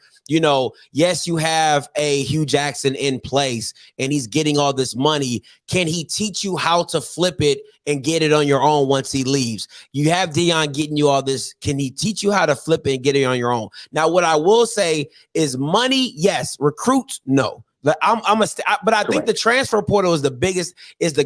yes, you have a Hugh Jackson in place and he's getting all this money. Can he teach you how to flip it and get it on your own once he leaves? You have Deion getting you all this. Can he teach you how to flip it and get it on your own? Now, what I will say is money, yes. Recruits, no. But I think the transfer portal is the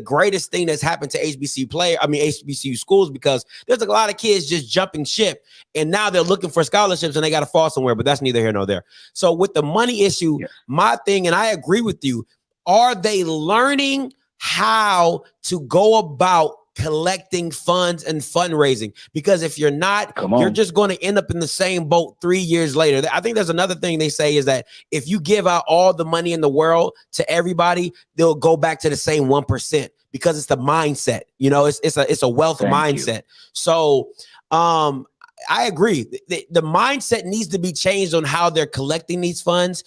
greatest thing that's happened to HBCU schools, because there's a lot of kids just jumping ship and now they're looking for scholarships and they got to fall somewhere, but that's neither here nor there. So with the money issue, my thing, and I agree with you, are they learning how to go about collecting funds and fundraising? Because if you're not, you're just going to end up in the same boat 3 years later. I think there's another thing they say is that if you give out all the money in the world to everybody, they'll go back to the same 1%, because it's the mindset. It's a wealth mindset. So I agree. The mindset needs to be changed on how they're collecting these funds.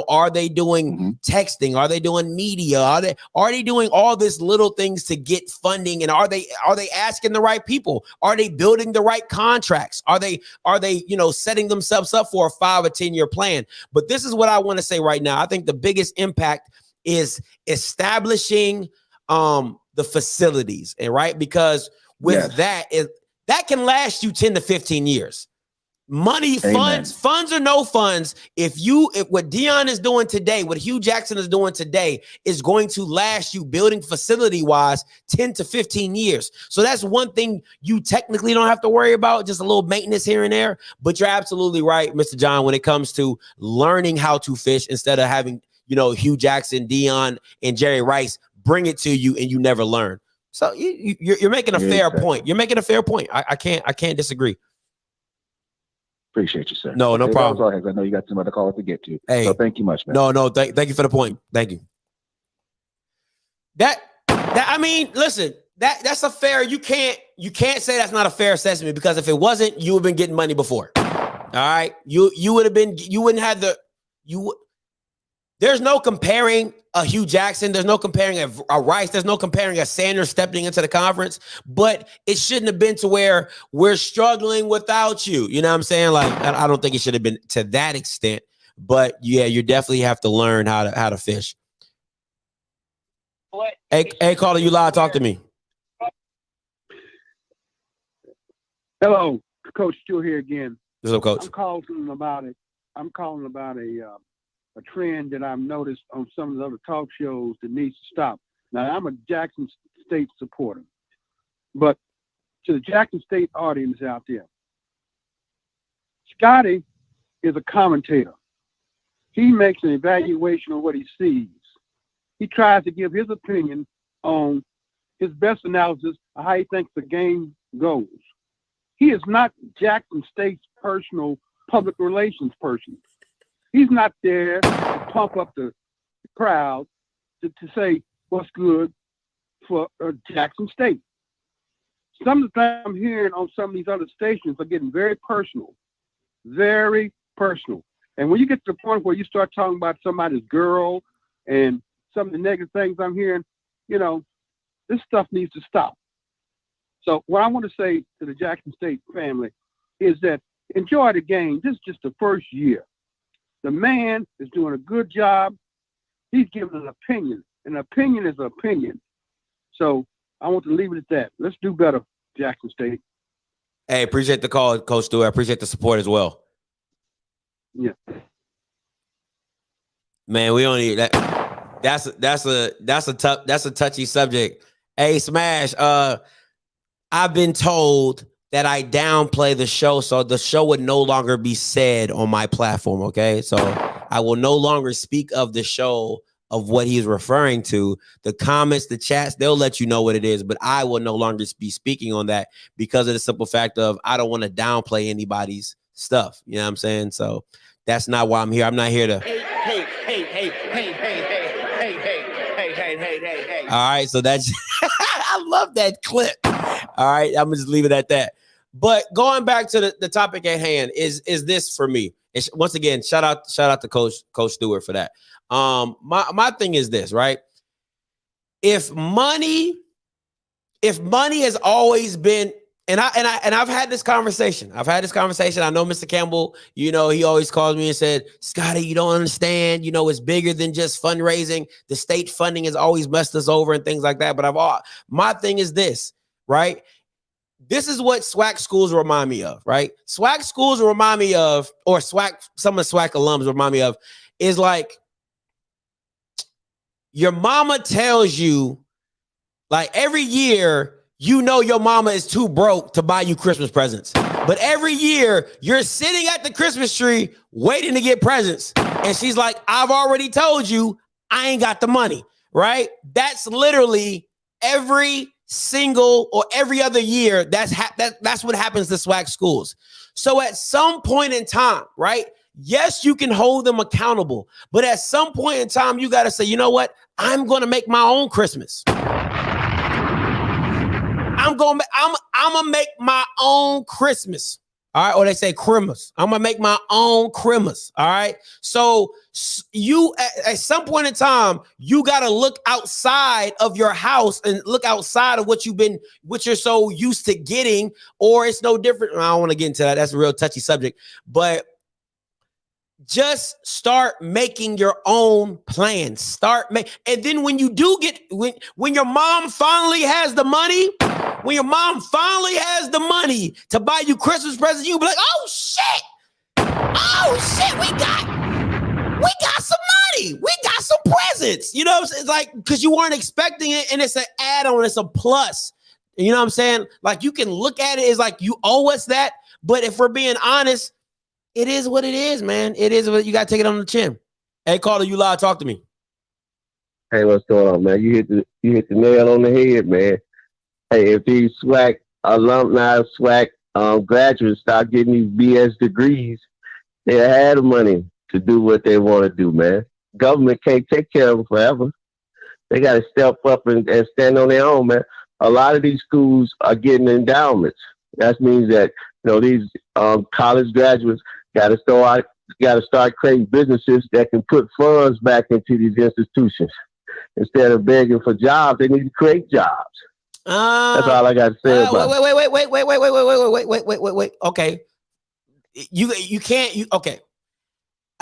Are they doing texting? Are they doing media? Are they doing all these little things to get funding? And are they asking the right people? Are they building the right contracts? Are they setting themselves up for a 5 or 10 year plan? But this is what I want to say right now. I think the biggest impact is establishing the facilities, and right, because with that can last you 10 to 15 years. Money, funds or no funds. If what Deion is doing today, what Hugh Jackson is doing today is going to last you, building facility wise, 10 to 15 years. So that's one thing you technically don't have to worry about, just a little maintenance here and there. But you're absolutely right, Mr. John, when it comes to learning how to fish instead of having, Hugh Jackson, Deion, and Jerry Rice bring it to you and you never learn. So you're making a fair point. You're making a fair point. I can't disagree. Appreciate you, sir. No problem. I know you got some other calls to get to. Hey, so thank you much, man. No, thank you for the point. Thank you. Listen, that's a fair. You can't say that's not a fair assessment, because if it wasn't, you would have been getting money before. All right, you would have been. You wouldn't have There's no comparing a Hugh Jackson. There's no comparing a Rice. There's no comparing a Sanders stepping into the conference. But it shouldn't have been to where we're struggling without you. You know what I'm saying? Like, I don't think it should have been to that extent. But yeah, you definitely have to learn how to fish. Hey, caller, you live? Talk to me. Hello, Coach Stewart here again. What's up, Coach? I'm calling about a trend that I've noticed on some of the other talk shows that needs to stop. Now, I'm a Jackson State supporter, but to the Jackson State audience out there, Scotty is a commentator. He makes an evaluation of what he sees. He tries to give his opinion on his best analysis of how he thinks the game goes. He is not Jackson State's personal public relations person. He's not there to pump up the crowd to say what's good for Jackson State. Some of the things I'm hearing on some of these other stations are getting very personal. Very personal. And when you get to the point where you start talking about somebody's girl and some of the negative things I'm hearing, this stuff needs to stop. So what I want to say to the Jackson State family is that enjoy the game. This is just the first year. The man is doing a good job. He's giving an opinion. An opinion is an opinion. So I want to leave it at that. Let's do better, Jackson State. Hey, appreciate the call, Coach Stewart. I appreciate the support as well. Yeah. Man, we don't need that. That's a touchy subject. Hey, Smash. I've been told that I downplay the show, so the show would no longer be said on my platform. Okay, so I will no longer speak of the show of what he's referring to. The comments, the chats, they'll let you know what it is, but I will no longer be speaking on that because of the simple fact of I don't want to downplay anybody's stuff. You know what I'm saying? So that's not why I'm here. I'm not here to. Hey. All right, so that's I love that clip. All right, I'm gonna just leave it at that. But going back to the topic at hand is this for me. It's, once again, shout out to Coach Stewart for that. My thing is this, right? If money has always been, and I've had this conversation. I know Mr. Campbell, you know, he always calls me and said, Scotty, you don't understand. You know, it's bigger than just fundraising. The state funding has always messed us over and things like that. But my thing is this, right? This is what SWAC schools remind me of, right? SWAC schools remind me of, or SWAC, some of the SWAC alums remind me of, is like your mama tells you, like every year, you know your mama is too broke to buy you Christmas presents. But every year, you're sitting at the Christmas tree waiting to get presents. And she's like, I've already told you I ain't got the money, right? That's literally every single or every other year. That's what happens to SWAC schools. So at some point in time, right? Yes, you can hold them accountable. But at some point in time, you got to say, you know what? I'm going to make my own Christmas. I'm gonna make my own Christmas. All right. Or they say Christmas. I'm gonna make my own Christmas. All right. So you at some point in time, you gotta look outside of your house and look outside of what you're so used to getting, or it's no different. I don't want to get into that. That's a real touchy subject, but just start making your own plans. And then when you do get, when your mom finally has the money, to buy you Christmas presents, you'll be like, oh shit, we got some money. We got some presents. You know what I'm saying? It's like, because you weren't expecting it, and it's an add-on, it's a plus. You know what I'm saying? Like, you can look at it as like you owe us that, but if we're being honest, it is what it is, man. It is what you got to take it on the chin. Hey, Carter, you live. Talk to me. Hey, what's going on, man? You hit the nail on the head, man. Hey, if these SWAC alumni, SWAC graduates start getting these BS degrees, they had the money to do what they want to do, man. Government can't take care of them forever. They got to step up and stand on their own, man. A lot of these schools are getting endowments. That means that, you know, these college graduates got to start creating businesses that can put funds back into these institutions. Instead of begging for jobs, they need to create jobs. That's all I got to say about it. Wait. Okay. You can't. Okay.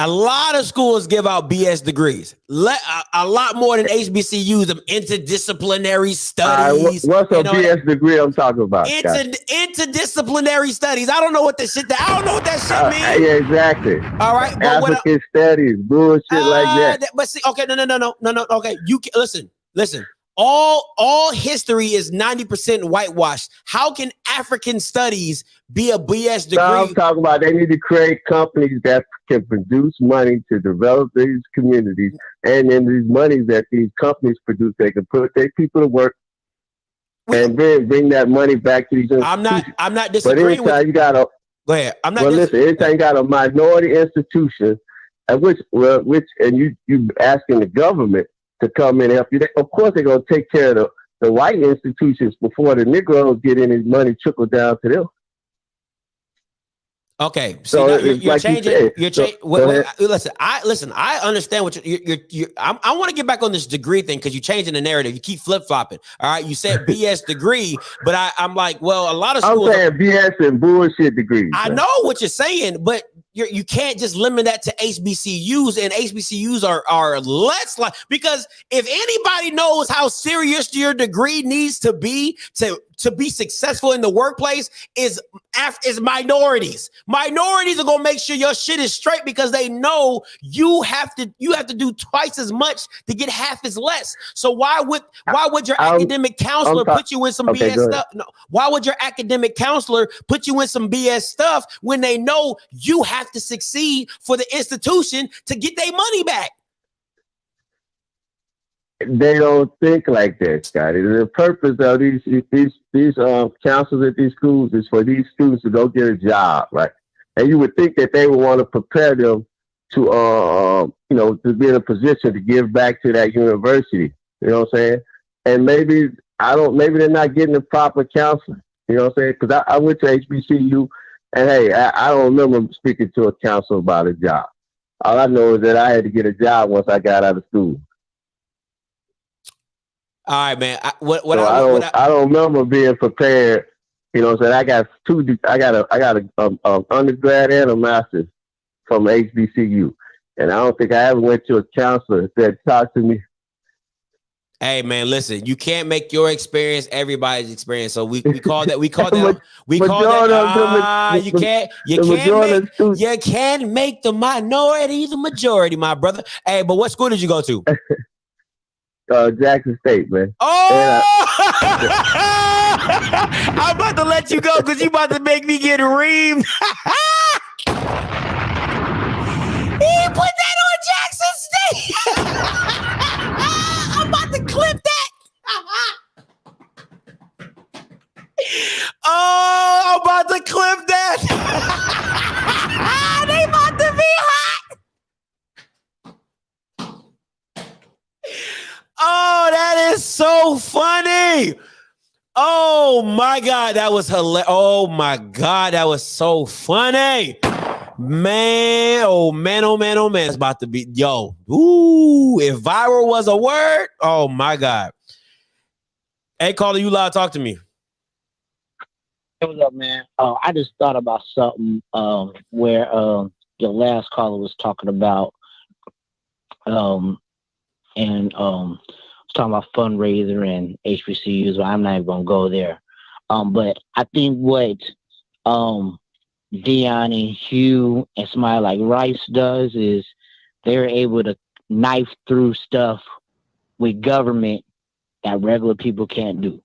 A lot of schools give out BS degrees. A lot more than HBCUs, them interdisciplinary studies. What's a BS degree I'm talking about? Interdisciplinary studies. I don't know what that shit means. Yeah, exactly. All right. African studies, bullshit like that. But see, okay, no. Okay, you listen. All history is 90% whitewashed. How can African studies be a BS degree? No, I'm talking about they need to create companies that can produce money to develop these communities, and then these monies that these companies produce, they can put their people to work and then bring that money back to these institutions. I'm not disagreeing with you. Go ahead. Anytime you got a minority institution, which you asking the government to come in and help you. Of course, they're going to take care of the white institutions before the Negroes get any money trickle down to them. Okay, so you're changing. Listen, I understand what I want to get back on this degree thing because you're changing the narrative. You keep flip flopping. All right, you said BS degree, but I'm like, well, a lot of schools. I'm saying BS and bullshit degrees. I know what you're saying, but you can't just limit that to HBCUs, and HBCUs are less like, because if anybody knows how serious your degree needs to be to to be successful in the workplace is minorities. Minorities are gonna make sure your shit is straight because they know you have to do twice as much to get half as less. So why would your academic counselor put you in some BS stuff? No, why would your academic counselor put you in some BS stuff when they know you have to succeed for the institution to get their money back? They don't think like that, Scotty. The purpose of these counselors at these schools is for these students to go get a job, right? And you would think that they would want to prepare them to, to be in a position to give back to that university. You know what I'm saying? And maybe they're not getting the proper counseling. You know what I'm saying? Because I went to HBCU, and hey, I don't remember speaking to a counselor about a job. All I know is that I had to get a job once I got out of school. All right, man. I don't remember being prepared. You know what I'm saying? I got a undergrad and a master's from HBCU, and I don't think I ever went to a counselor that talked to me. Hey man, listen, you can't make your experience everybody's experience. So you can't make the minority the majority, my brother. Hey, but what school did you go to? Jackson State, man. Oh, I'm about to let you go because you about to make me get reamed. He put that on Jackson State. I'm about to clip that. Oh, I'm about to clip that. They about to be hot. Oh, that is so funny. Oh my God, that was hilarious. Oh my God, that was so funny. Man, oh man, oh man, oh man. It's about to be, yo. Ooh, if viral was a word, oh my God. Hey, caller, you loud, talk to me. Hey, what's up, man? I just thought about something where your last caller was talking about talking about fundraiser and HBCUs, but I'm not even gonna go there. But I think what Dion and Hugh and somebody like Rice does is they're able to knife through stuff with government that regular people can't do.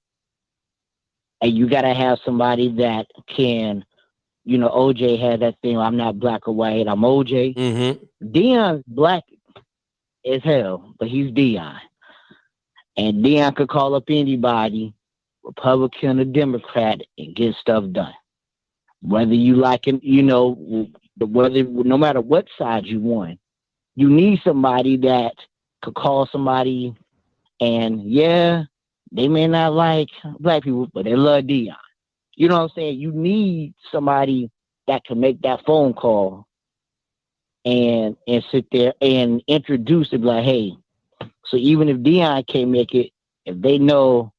And you gotta have somebody that can, OJ had that thing, I'm not black or white, I'm OJ. Mm-hmm. Dion's black as hell, but he's Dion. And Dion could call up anybody, Republican or Democrat, and get stuff done. Whether you like him, no matter what side you want, you need somebody that could call somebody and they may not like black people, but they love Dion. You know what I'm saying? You need somebody that can make that phone call and sit there and introduce it, like, hey, so even if Dion can't make it, if they know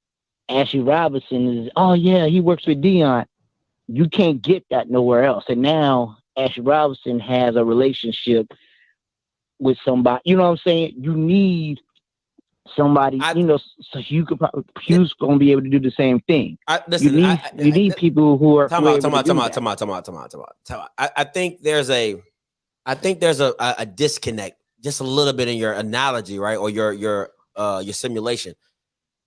Ashley Robinson is, oh yeah, he works with Dion, you can't get that nowhere else. And now Ashley Robinson has a relationship with somebody. You know what I'm saying? You need somebody, so Hugh Hugh's going to be able to do the same thing. You need people who are. Time out. I think there's a disconnect, just a little bit in your analogy, right, or your simulation.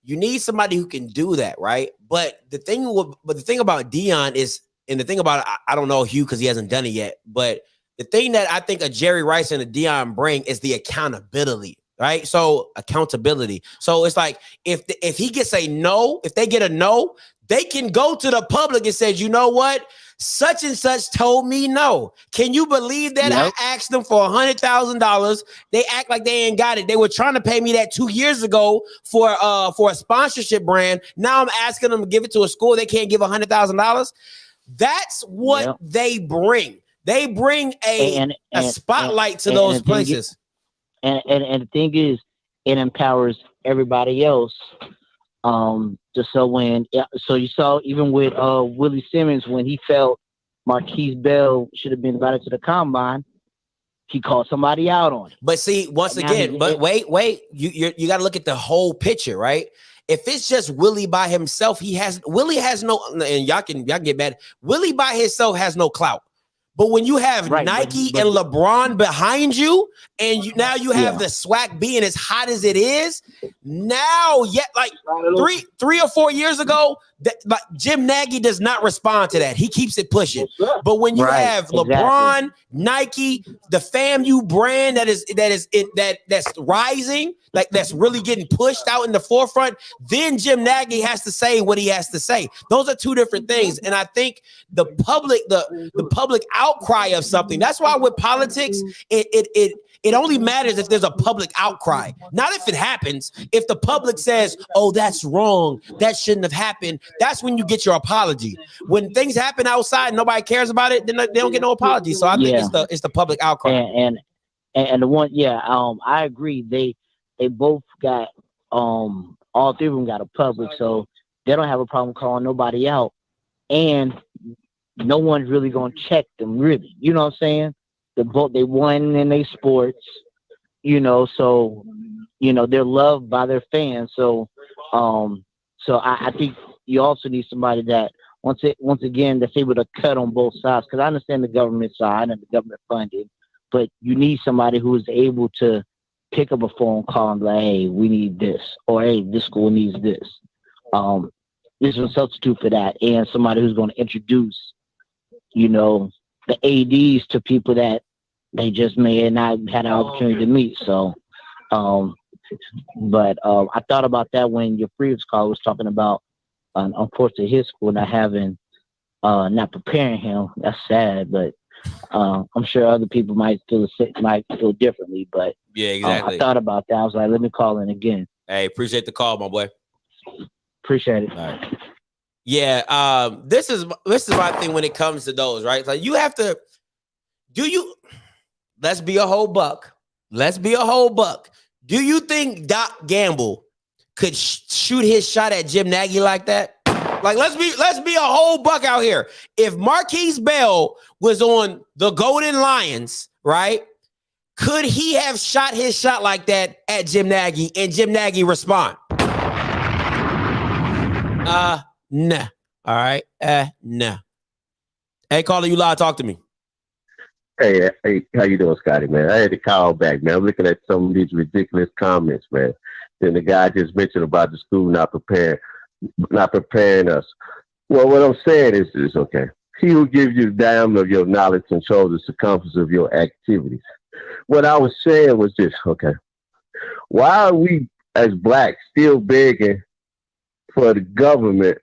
You need somebody who can do that, right? But the thing about Dion is, and the thing about I don't know Hugh because he hasn't done it yet, but the thing that I think a Jerry Rice and a Dion bring is the accountability, right? So accountability. So it's like if he gets a no, if they get a no, they can go to the public and say, you know what? Such and such told me no. Can you believe that? Yep. I asked them for $100,000. They act like they ain't got it. They were trying to pay me that 2 years ago for a sponsorship brand. Now I'm asking them to give it to a school. They can't give $100,000. That's what they bring. They bring a spotlight to those places. And the thing is, it empowers everybody else. So you saw even with Willie Simmons, when he felt Marquise Bell should have been invited to the combine, he called somebody out on it. But see, once again, wait, you got to look at the whole picture, right? If it's just Willie by himself, Willie has no, and y'all can get mad. Willie by himself has no clout. But when you have Nike and LeBron behind you, and now you have the SWAC being as hot as it is, now like 3 or 4 years ago, like Jim Nagy does not respond to that. He keeps it pushing. But when you have LeBron, Nike, the FAMU brand that's rising, like that's really getting pushed out in the forefront, then Jim Nagy has to say what he has to say. Those are two different things. And I think the public outcry of something. That's why with politics, it only matters if there's a public outcry, not if it happens. If the public says, "Oh, that's wrong, that shouldn't have happened," that's when you get your apology. When things happen outside, and nobody cares about it, then they don't get no apology. So I think it's the public outcry. And the one, I agree. They both got all three of them got a public, so they don't have a problem calling nobody out, and no one's really gonna check them, really. You know what I'm saying? They won in their sports, so they're loved by their fans. So I think you also need somebody that once again that's able to cut on both sides. Because I understand the government side and the government funding, but you need somebody who is able to pick up a phone call and be like, "Hey, we need this," or "Hey, this school needs this." This is a substitute for that, and somebody who's going to introduce, the ADs to people that they just may have not had an opportunity to meet. So, but I thought about that when your previous call was talking about, unfortunately, his school not having, not preparing him. That's sad, but I'm sure other people might feel differently. But yeah, exactly. I thought about that. I was like, let me call in again. Hey, appreciate the call, my boy. Appreciate it. All right. Yeah, this is my thing when it comes to those, right? Like you have to, let's be a whole buck. Do you think Doc Gamble could shoot his shot at Jim Nagy like that? Like, let's be a whole buck out here. If Marquise Bell was on the Golden Lions, right? Could he have shot his shot like that at Jim Nagy and Jim Nagy respond? Nah. All right. Nah. Hey, caller, you live. Talk to me. Hey, how you doing, Scotty, man? I had to call back, man. I'm looking at some of these ridiculous comments, man. Then the guy just mentioned about the school not preparing us. Well, what I'm saying is okay. He who gives you the diameter of your knowledge controls the circumference of your activities. What I was saying was this, okay. Why are we as blacks still begging for the government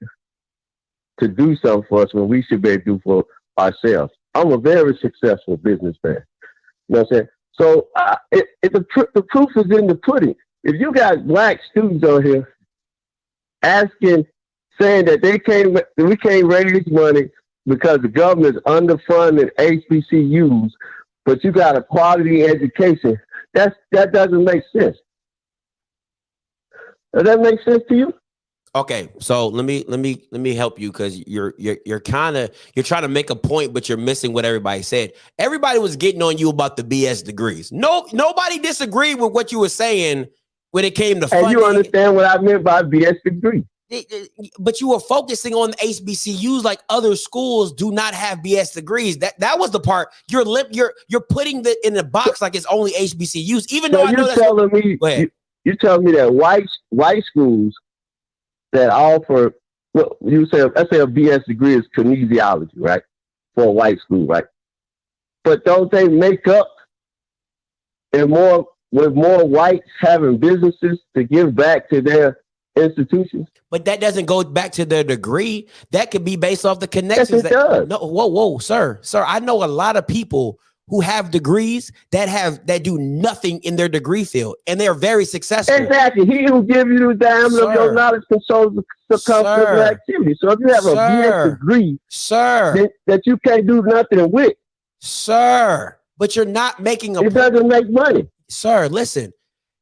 to do something for us when we should be able to do for ourselves? I'm a very successful businessman. You know what I'm saying? So the proof is in the pudding. If you got black students on here saying that we can't raise money because the government is underfunding HBCUs, but you got a quality education, that doesn't make sense. Does that make sense to you? Okay, so let me help you because you're trying to make a point, but you're missing what everybody said. Everybody was getting on you about the BS degrees. Nobody disagreed with what you were saying when it came to funding. And you understand what I meant by BS degree. But you were focusing on the HBCUs like other schools do not have BS degrees. That was the part you're putting in the box like it's only HBCUs. Even though I know that's telling me you're telling me that white schools that offer, well, let's say a BS degree is kinesiology, right? For a white school, right? But don't they make up with more whites having businesses to give back to their institutions? But that doesn't go back to their degree. That could be based off the connections. Yes, it does. No, whoa, sir. I know a lot of people who have degrees that do nothing in their degree field, and they are very successful. Exactly. He will give you the diameter of your knowledge controls the circumference of your activity. So if you have a BS degree, that you can't do nothing with, sir, but you're not making it doesn't make money, sir. Listen,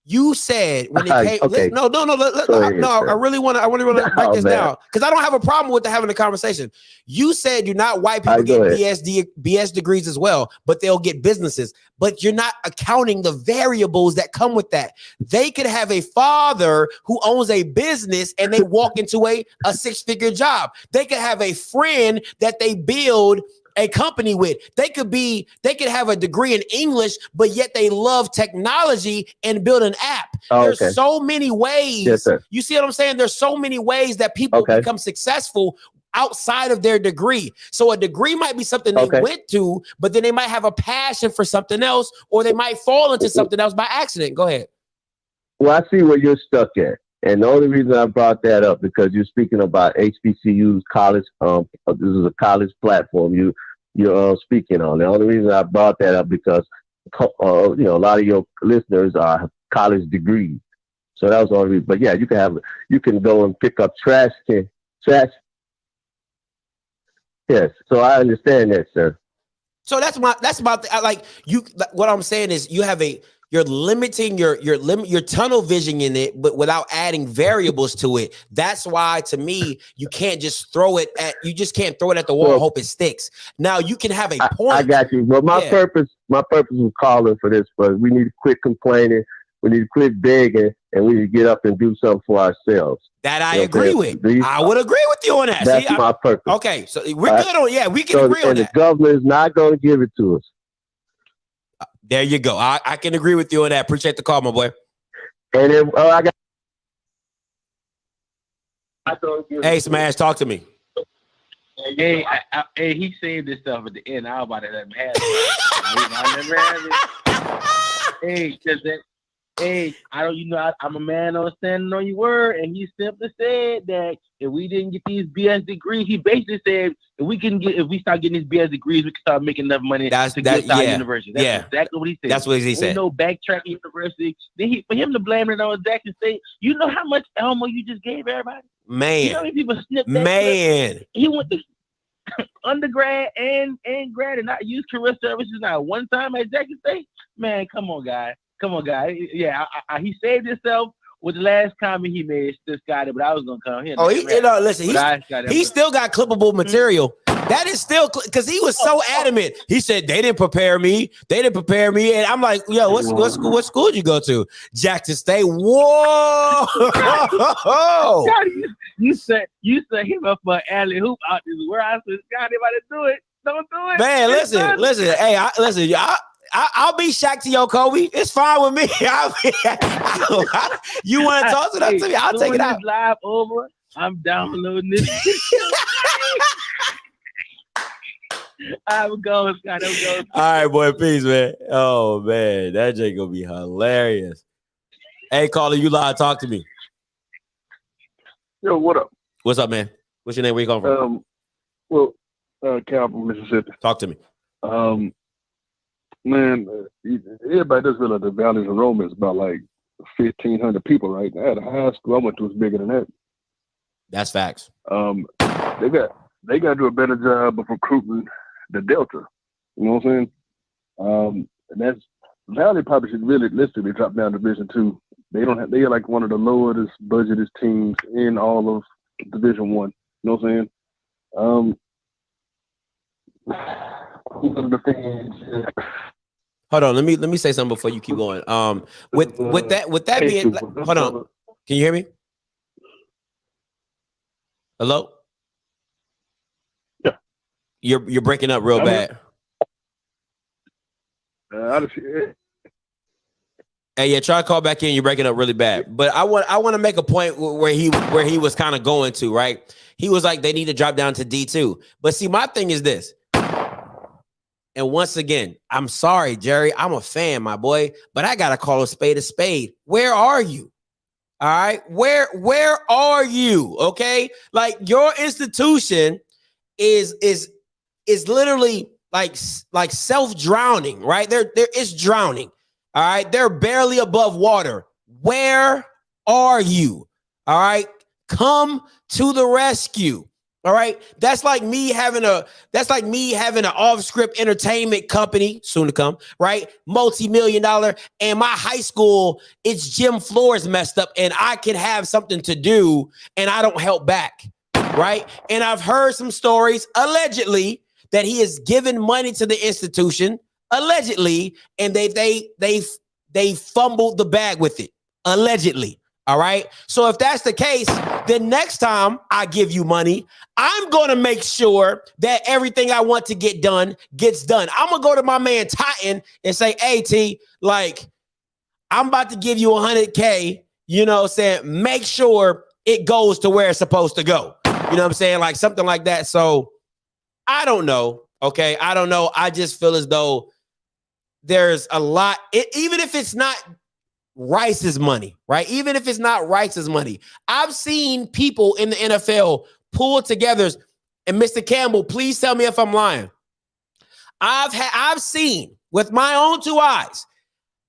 You said when it came, Okay. no, I really want to break this down because I don't have a problem with having a conversation. You said you're not white people get BS degrees as well, but they'll get businesses. But you're not accounting the variables that come with that. They could have a father who owns a business and they walk into a six-figure job. They could have a friend that they build a company with. They could have a degree in English, but yet they love technology and build an app. There's so many ways. Yes, sir. You see what I'm saying? There's so many ways that people become successful outside of their degree. So a degree might be something they went to, but then they might have a passion for something else, or they might fall into something else by accident. Go ahead. Well, I see where you're stuck at. And the only reason I brought that up because you're speaking about HBCUs, college. This is a college platform you're speaking on. The only reason I brought that up because a lot of your listeners are college degrees. So that was the only reason. But yeah, you can go and pick up trash. Yes. So I understand that, sir. So what I'm saying is you're limiting your tunnel vision in it, but without adding variables to it. That's why, to me, you can't just throw it at the wall and hope it sticks. Now you can have a point. I got you. But my purpose was calling for this, but we need to quit complaining. We need to quit begging, and we need to get up and do something for ourselves. That I agree with. I would agree with you on that. That's my purpose. Okay, so we're good on. We can agree on that. And the government is not going to give it to us. There you go. I can agree with you on that. Appreciate the call, my boy. And then Hey, Smash, talk to me. Hey, he saved this stuff at the end. I was about to let him have it. I never had it. Hey, I'm a man on standing on your word, and he simply said that if we didn't get these BS degrees, he basically said if we start getting these BS degrees, we can start making enough money to get to our university. That's exactly what he said. That's what he said. No backtracking university. Then for him to blame it on Jackson State, you know how much Elmo you just gave everybody? Man. You know how many people snipped that clip? He went to undergrad and grad and not use career services not one time at Jackson State. Man, come on, guy. Yeah, he saved himself with the last comment he made. Still got it, but I was gonna come here. Listen, he still got clippable material. That is still because he was so adamant. He said they didn't prepare me. And I'm like, yo, what school did you go to? Jackson State. Whoa! you set him up for an alley hoop out this world. I said, God, anybody do it? Don't do it, man. Listen. Hey, I'll be Shaq to your Kobe. It's fine with me. You want to talk to that to me? I'll take it out. Live over. I'm downloading this. I'm going, Scott. All right, boy. Peace, man. Oh man, that Jay gonna be hilarious. Hey, caller, you live? Talk to me. Yo, what up? What's up, man? What's your name? Where you come from? Campbell, Mississippi. Talk to me. Man, everybody does realize the Valley's enrollment is about like 1,500 people, right? At a high school I went to was bigger than that. That's facts. They got to do a better job of recruiting the Delta. You know what I'm saying? And that's Valley probably should really literally drop down to Division II. They're like one of the lowest budgeted teams in all of Division I. You know what I'm saying? One of the things. Hold on, let me say something before you keep going. With that being, hold on, can you hear me? Hello? Yeah. You're breaking up real bad. Hey, yeah, try to call back in. You're breaking up really bad. But I want to make a point where he was kind of going to, right? He was like, they need to drop down to D2. But see, my thing is this. And once again, I'm sorry, Jerry. I'm a fan, my boy, but I gotta call a spade a spade. Where are you? All right, where are you? Okay, like your institution is literally like self-drowning, right? There is drowning. All right, they're barely above water. Where are you? All right, come to the rescue. All right. That's like me having an OFFScript entertainment company, soon to come, right? Multi-million-dollar. And my high school, its gym floor is messed up and I can have something to do and I don't help back. Right. And I've heard some stories allegedly that he has given money to the institution, allegedly, and they fumbled the bag with it, allegedly. All right. So if that's the case, then next time I give you money, I'm going to make sure that everything I want to get done gets done. I'm going to go to my man Titan and say, hey, T, like, I'm about to give you $100K, you know what I'm saying? Make sure it goes to where it's supposed to go. You know what I'm saying? Like something like that. So I don't know. Okay. I don't know. I just feel as though there's a lot, even if it's not Rice's money, right? Even if it's not Rice's money, I've seen people in the NFL pull together. And Mr. Campbell, please tell me if I'm lying. I've seen with my own two eyes,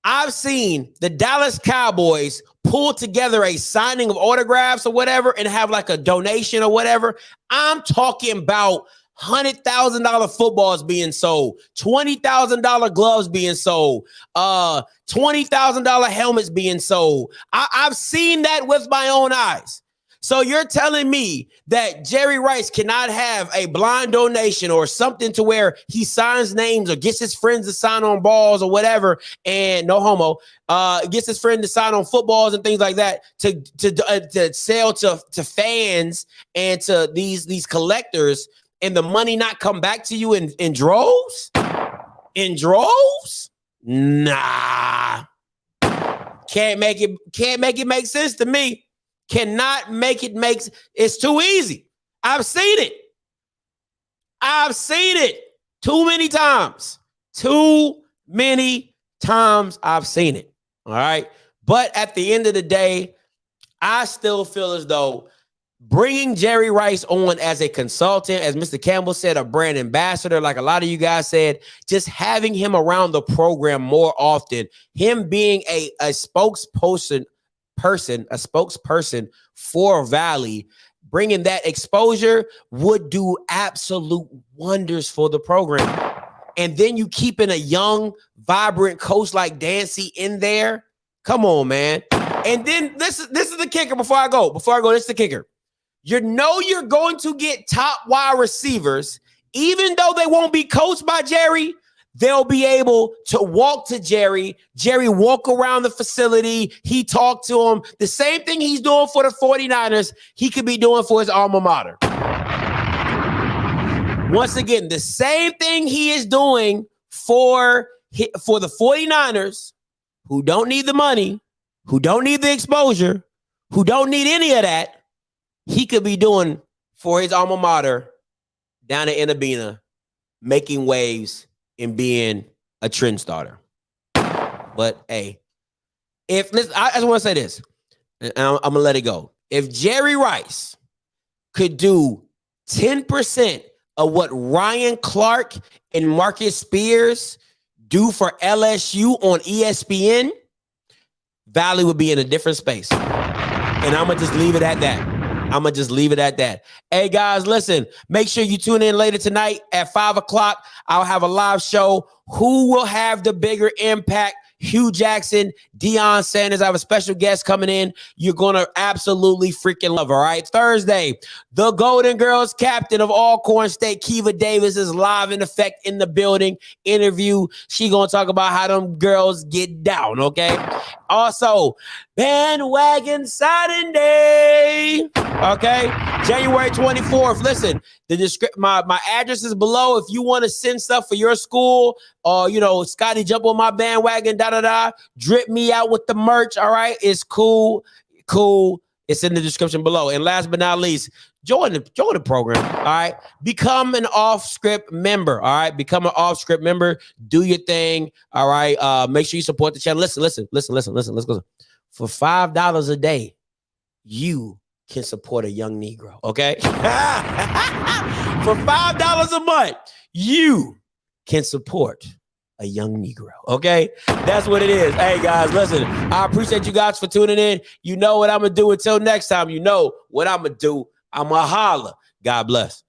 I've seen the Dallas Cowboys pull together a signing of autographs or whatever and have like a donation or whatever. I'm talking about $100,000 footballs being sold, $20,000 gloves being sold, $20,000 helmets being sold. I've seen that with my own eyes. So you're telling me that Jerry Rice cannot have a blind donation or something to where he signs names or gets his friends to sign on balls or whatever, and no homo, gets his friend to sign on footballs and things like that to sell to fans and to these collectors, and the money not come back to you in droves? In droves? Nah. Can't make it make sense to me. Cannot make it make sense. It's too easy. I've seen it. I've seen it too many times. Too many times I've seen it. All right. But at the end of the day, I still feel as though bringing Jerry Rice on as a consultant, as Mr. Campbell said, a brand ambassador, like a lot of you guys said, just having him around the program more often, him being a spokesperson for Valley, bringing that exposure would do absolute wonders for the program. And then you keeping a young, vibrant coach like Dancy in there. Come on, man. And then this is the kicker before I go. This is the kicker. You know you're going to get top wide receivers, even though they won't be coached by Jerry. They'll be able to walk to Jerry. Jerry walk around the facility. He talked to him. The same thing he's doing for the 49ers, he could be doing for his alma mater. Once again, the same thing he is doing for the 49ers, who don't need the money, who don't need the exposure, who don't need any of that, he could be doing for his alma mater down at Enabina, making waves and being a trend starter. But hey, I just want to say this, and I'm gonna let it go. If Jerry Rice could do 10% of what Ryan Clark and Marcus Spears do for LSU on ESPN, Valley would be in a different space. And I'm gonna just leave it at that. Hey, guys, listen, make sure you tune in later tonight at 5 o'clock. I'll have a live show. Who will have the bigger impact? Hugh Jackson, Deion Sanders. I have a special guest coming in. You're going to absolutely freaking love, all right? Thursday, the Golden Girls captain of Alcorn State, Kiva Davis, is live in effect in the building. Interview. She going to talk about how them girls get down, okay? Also, bandwagon signing day, okay? January 24th. Listen, my address is below. If you want to send stuff for your school, or, Scotty, jump on my bandwagon, drip me out with the merch, all right? It's cool. It's in the description below. And last but not least, join the program, all right? Become an OFFScript member, all right? Become an OFFScript member. Do your thing, all right? Make sure you support the channel. Listen. Let's go. For $5 a day, you can support a young Negro, okay? For $5 a month, you can support a young Negro, okay? That's what it is. Hey, guys, listen, I appreciate you guys for tuning in. You know what I'm going to do. Until next time, you know what I'm going to do. I'm going to holler. God bless.